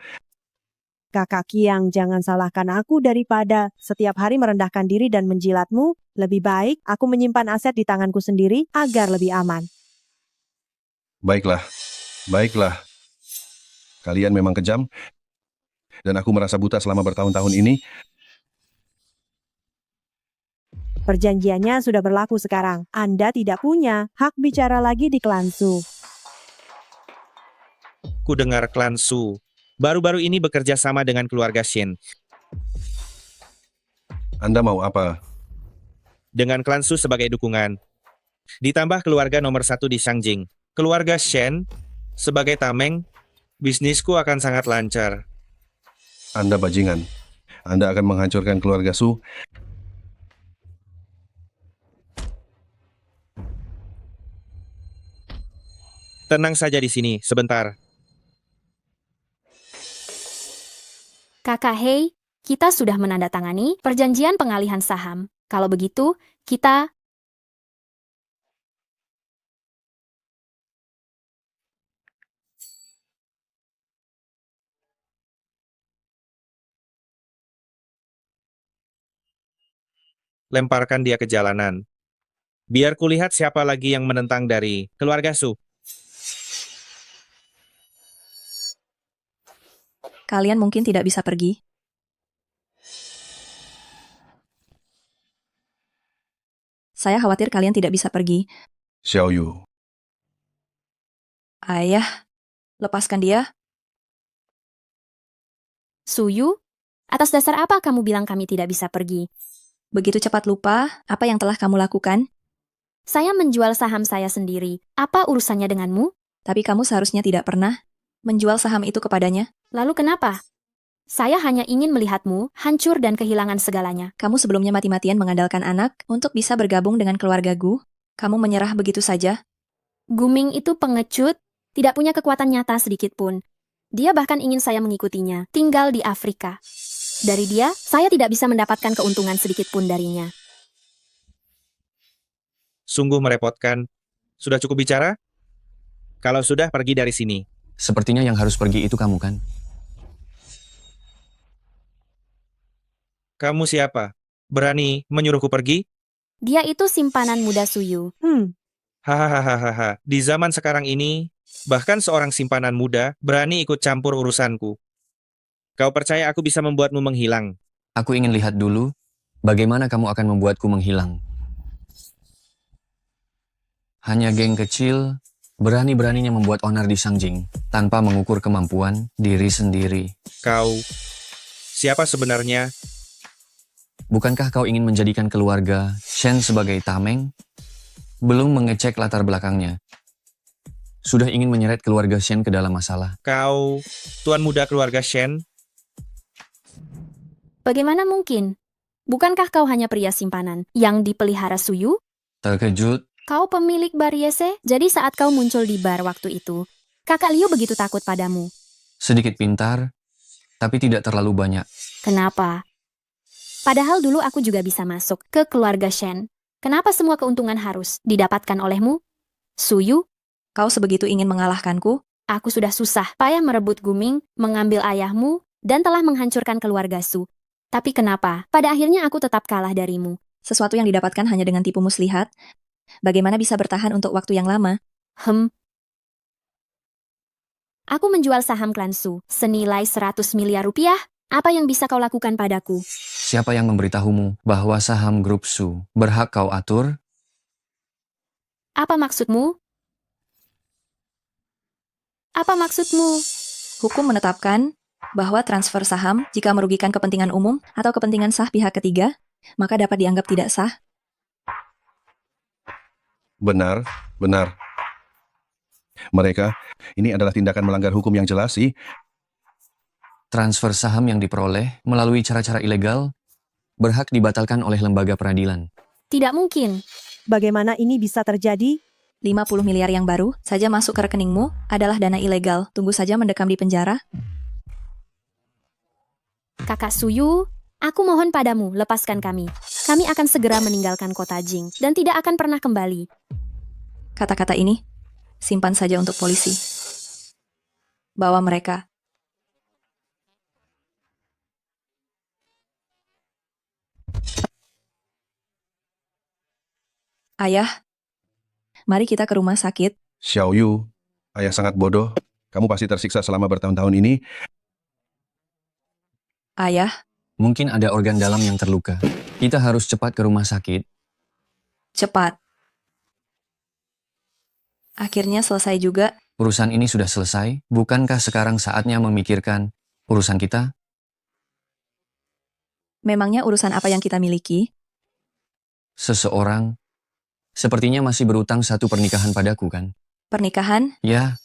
Kakak Kiang, jangan salahkan aku daripada setiap hari merendahkan diri dan menjilatmu. Lebih baik aku menyimpan aset di tanganku sendiri agar lebih aman. Baiklah, baiklah. Kalian memang kejam, dan aku merasa buta selama bertahun-tahun ini. Perjanjiannya sudah berlaku sekarang. Anda tidak punya hak bicara lagi di klan Su. Ku dengar klan Su baru-baru ini bekerja sama dengan keluarga Shen. Anda mau apa? Dengan klan Su sebagai dukungan. Ditambah keluarga nomor 1 di Shangjing. Keluarga Shen sebagai tameng, bisnisku akan sangat lancar. Anda bajingan. Anda akan menghancurkan keluarga Su. Tenang saja di sini, sebentar. Kakak Hei, kita sudah menandatangani perjanjian pengalihan saham. Kalau begitu, kita... Lemparkan dia ke jalanan. Biar kulihat siapa lagi yang menentang dari keluarga Su. Kalian mungkin tidak bisa pergi. Saya khawatir kalian tidak bisa pergi. Xiao Yu. Ayah, lepaskan dia. Suyu, atas dasar apa kamu bilang kami tidak bisa pergi? Begitu cepat lupa apa yang telah kamu lakukan. Saya menjual saham saya sendiri. Apa urusannya denganmu? Tapi kamu seharusnya tidak pernah menjual saham itu kepadanya. Lalu kenapa? Saya hanya ingin melihatmu hancur dan kehilangan segalanya. Kamu sebelumnya mati-matian mengandalkan anak untuk bisa bergabung dengan keluarga Gu. Kamu menyerah begitu saja. Guming itu pengecut, tidak punya kekuatan nyata sedikit pun. Dia bahkan ingin saya mengikutinya, tinggal di Afrika. Dari dia, saya tidak bisa mendapatkan keuntungan sedikit pun darinya. Sungguh merepotkan. Sudah cukup bicara? Kalau sudah, pergi dari sini. Sepertinya yang harus pergi itu kamu, kan? Kamu siapa? Berani menyuruhku pergi? Dia itu simpanan muda Suyu. Hahaha, di zaman sekarang ini, bahkan seorang simpanan muda berani ikut campur urusanku. Kau percaya aku bisa membuatmu menghilang? Aku ingin lihat dulu bagaimana kamu akan membuatku menghilang. Hanya geng kecil berani-beraninya membuat onar di Sangjing tanpa mengukur kemampuan diri sendiri. Kau, siapa sebenarnya? Bukankah kau ingin menjadikan keluarga Shen sebagai tameng? Belum mengecek latar belakangnya. Sudah ingin menyeret keluarga Shen ke dalam masalah. Kau, tuan muda keluarga Shen? Bagaimana mungkin? Bukankah kau hanya pria simpanan yang dipelihara Suyu? Terkejut, Kau pemilik bar Yese? Jadi saat kau muncul di bar waktu itu, kakak Liu begitu takut padamu. sedikit pintar, tapi tidak terlalu banyak. Kenapa? Padahal dulu aku juga bisa masuk ke keluarga Shen. Kenapa semua keuntungan harus didapatkan olehmu? Suyu? Kau sebegitu ingin mengalahkanku? Aku sudah susah payah merebut Guming, mengambil ayahmu, dan telah menghancurkan keluarga Su. Tapi kenapa? Pada akhirnya aku tetap kalah darimu. Sesuatu yang didapatkan hanya dengan tipu muslihat. Bagaimana bisa bertahan untuk waktu yang lama? Aku menjual saham klan Su senilai 100 miliar rupiah. Apa yang bisa kau lakukan padaku? Siapa yang memberitahumu bahwa saham grup Su berhak kau atur? Apa maksudmu? Apa maksudmu? Hukum menetapkan bahwa transfer saham jika merugikan kepentingan umum atau kepentingan sah pihak ketiga, maka dapat dianggap tidak sah. Benar, benar. Mereka, ini adalah tindakan melanggar hukum yang jelas sih. Transfer saham yang diperoleh melalui cara-cara ilegal berhak dibatalkan oleh lembaga peradilan. Tidak mungkin. Bagaimana ini bisa terjadi? 50 miliar yang baru saja masuk ke rekeningmu adalah dana ilegal. Tunggu saja mendekam di penjara. Kakak Suyu, aku mohon padamu, lepaskan kami. Kami akan segera meninggalkan kota Jing dan tidak akan pernah kembali. Kata-kata ini, simpan saja untuk polisi. Bawa mereka. Ayah, mari kita ke rumah sakit. Xiao Yu, ayah sangat bodoh. Kamu pasti tersiksa selama bertahun-tahun ini. Ayah, Mungkin ada organ dalam yang terluka. Kita harus cepat ke rumah sakit. cepat. Akhirnya selesai juga. Urusan ini sudah selesai. Bukankah sekarang saatnya memikirkan urusan kita? Memangnya urusan apa yang kita miliki? Seseorang sepertinya masih berutang satu pernikahan padaku, kan? Pernikahan? Ya,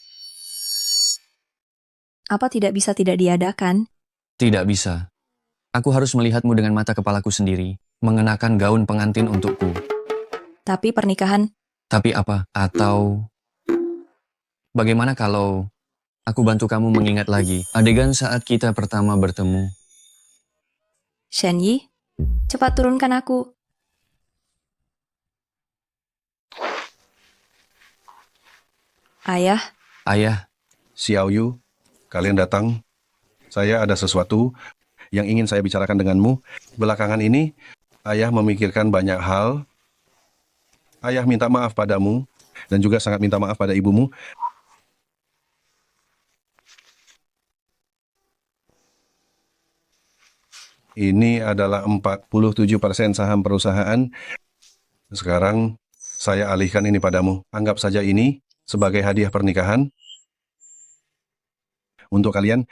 Apa tidak bisa tidak diadakan? tidak bisa. Aku harus melihatmu dengan mata kepalaku sendiri, mengenakan gaun pengantin untukku. Tapi pernikahan, Tapi apa? Atau bagaimana kalau aku bantu kamu mengingat lagi adegan saat kita pertama bertemu? Shen Yi, cepat turunkan aku. Ayah, Ayah, Xiao Yu, kalian datang. Saya ada sesuatu yang ingin saya bicarakan denganmu. Belakangan ini, ayah memikirkan banyak hal. Ayah minta maaf padamu, dan juga sangat minta maaf pada ibumu. Ini adalah 47% saham perusahaan. Sekarang, saya alihkan ini padamu. Anggap saja ini sebagai hadiah pernikahan untuk kalian.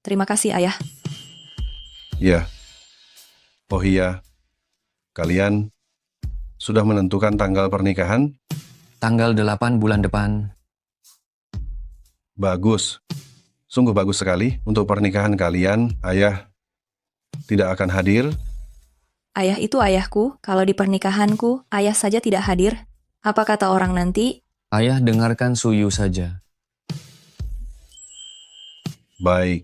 terima kasih ayah. Ya. Oh iya, kalian sudah menentukan tanggal pernikahan? tanggal 8 bulan depan. Bagus. Sungguh bagus sekali. Untuk pernikahan kalian, ayah tidak akan hadir. Ayah itu ayahku, kalau di pernikahanku, ayah saja tidak hadir. Apa kata orang nanti? Ayah dengarkan Suyu saja. Baik.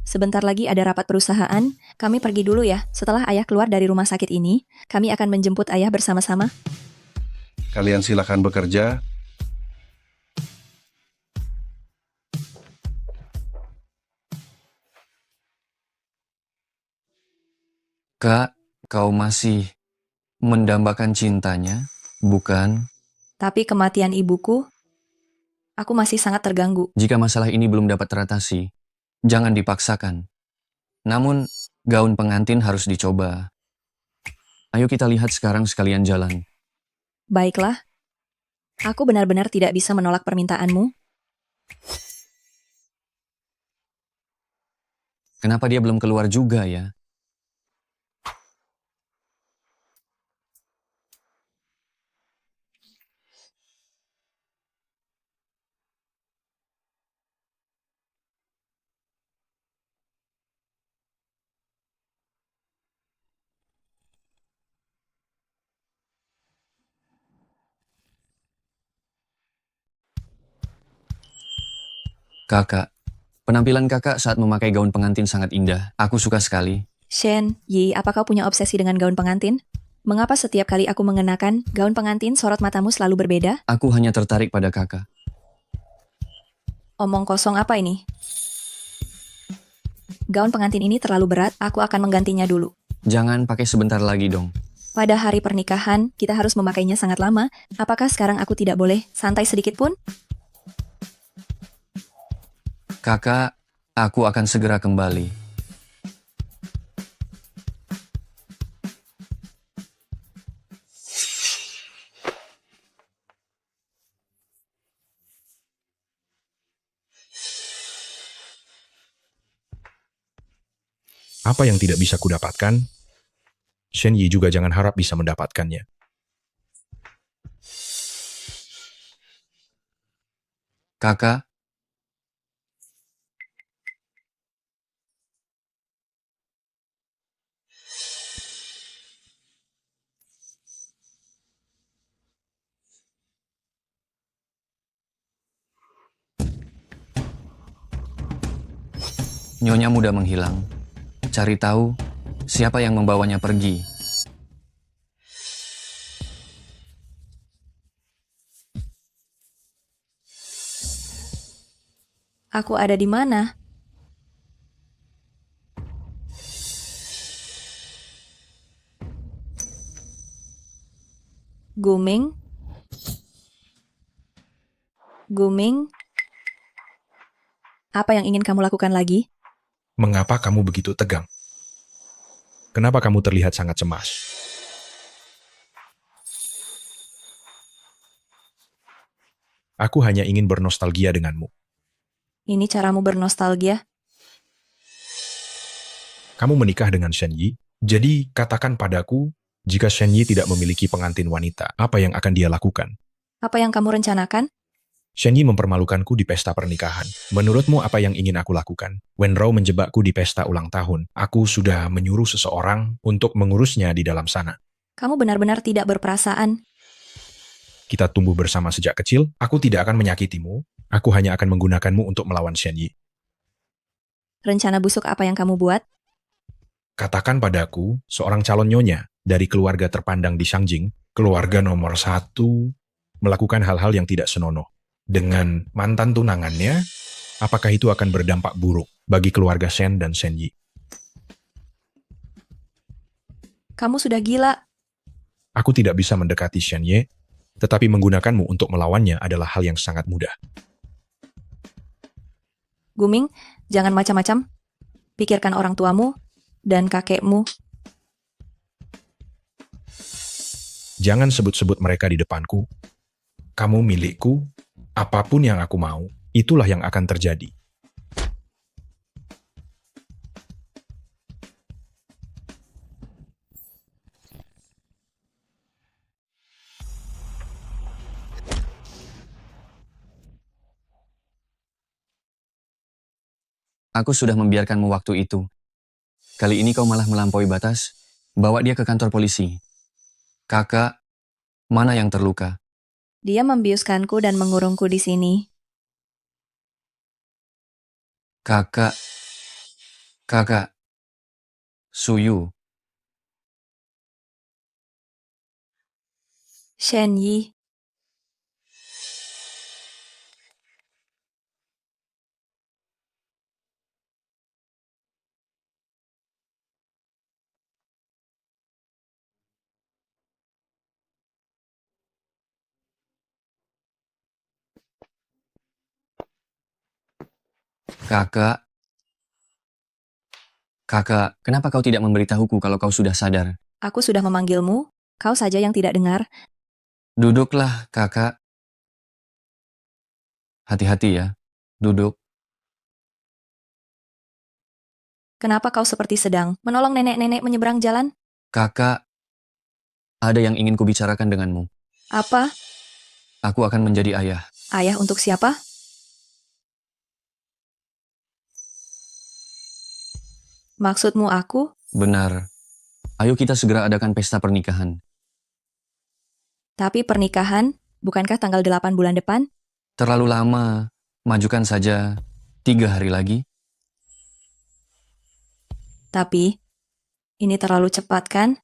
Sebentar lagi ada rapat perusahaan, kami pergi dulu ya. Setelah ayah keluar dari rumah sakit ini, kami akan menjemput ayah bersama-sama. Kalian silakan bekerja. Kak, kau masih mendambakan cintanya, bukan? Tapi kematian ibuku, aku masih sangat terganggu. Jika masalah ini belum dapat teratasi, jangan dipaksakan. Namun, gaun pengantin harus dicoba. Ayo kita lihat sekarang sekalian jalan. Baiklah, aku benar-benar tidak bisa menolak permintaanmu. Kenapa dia belum keluar juga ya? Kakak, penampilan kakak saat memakai gaun pengantin sangat indah. Aku suka sekali. Shen, Yi, apa kau punya obsesi dengan gaun pengantin? Mengapa setiap kali aku mengenakan gaun pengantin, sorot matamu selalu berbeda? Aku hanya tertarik pada kakak. Omong kosong apa ini? Gaun pengantin ini terlalu berat, aku akan menggantinya dulu. Jangan pakai sebentar lagi dong. Pada hari pernikahan, kita harus memakainya sangat lama. Apakah sekarang aku tidak boleh santai sedikit pun? Kakak, aku akan segera kembali. Apa yang tidak bisa kudapatkan, Shen Yi juga jangan harap bisa mendapatkannya. Kakak, Nyonya muda menghilang. Cari tahu siapa yang membawanya pergi. Aku ada di mana? Guming? Guming? Apa yang ingin kamu lakukan lagi? Mengapa kamu begitu tegang? Kenapa kamu terlihat sangat cemas? Aku hanya ingin bernostalgia denganmu. Ini caramu bernostalgia? Kamu menikah dengan Shen Yi, jadi katakan padaku, jika Shen Yi tidak memiliki pengantin wanita, apa yang akan dia lakukan? Apa yang kamu rencanakan? Shen Yi mempermalukanku di pesta pernikahan. Menurutmu apa yang ingin aku lakukan? Wenrou menjebakku di pesta ulang tahun. Aku sudah menyuruh seseorang untuk mengurusnya di dalam sana. Kamu benar-benar tidak berperasaan. Kita tumbuh bersama sejak kecil, aku tidak akan menyakitimu, aku hanya akan menggunakanmu untuk melawan Shen Yi. Rencana busuk apa yang kamu buat? Katakan padaku, seorang calon nyonya dari keluarga terpandang di Shangjing, keluarga nomor 1, melakukan hal-hal yang tidak senonoh. Dengan mantan tunangannya, apakah itu akan berdampak buruk bagi keluarga Shen dan Shen Yi? Kamu sudah gila. Aku tidak bisa mendekati Shen Yi, tetapi menggunakanmu untuk melawannya adalah hal yang sangat mudah. Guming, jangan macam-macam. Pikirkan orang tuamu dan kakekmu. Jangan sebut-sebut mereka di depanku. Kamu milikku, apapun yang aku mau, itulah yang akan terjadi. Aku sudah membiarkanmu waktu itu. Kali ini kau malah melampaui batas. Bawa dia ke kantor polisi. Kakak, mana yang terluka? Dia membiuskanku dan mengurungku di sini. Kakak. Suyu. Shen Yi. Kakak, kenapa kau tidak memberitahuku kalau kau sudah sadar? Aku sudah memanggilmu, kau saja yang tidak dengar. Duduklah, kakak. Hati-hati ya. Duduk. Kenapa kau seperti sedang menolong nenek-nenek menyeberang jalan? Kakak, ada yang ingin kubicarakan denganmu. Apa? Aku akan menjadi ayah. Ayah untuk siapa? Maksudmu aku? Benar. Ayo kita segera adakan pesta pernikahan. Tapi pernikahan, bukankah tanggal 8 bulan depan? Terlalu lama. Majukan saja 3 hari lagi. Tapi, ini terlalu cepat kan?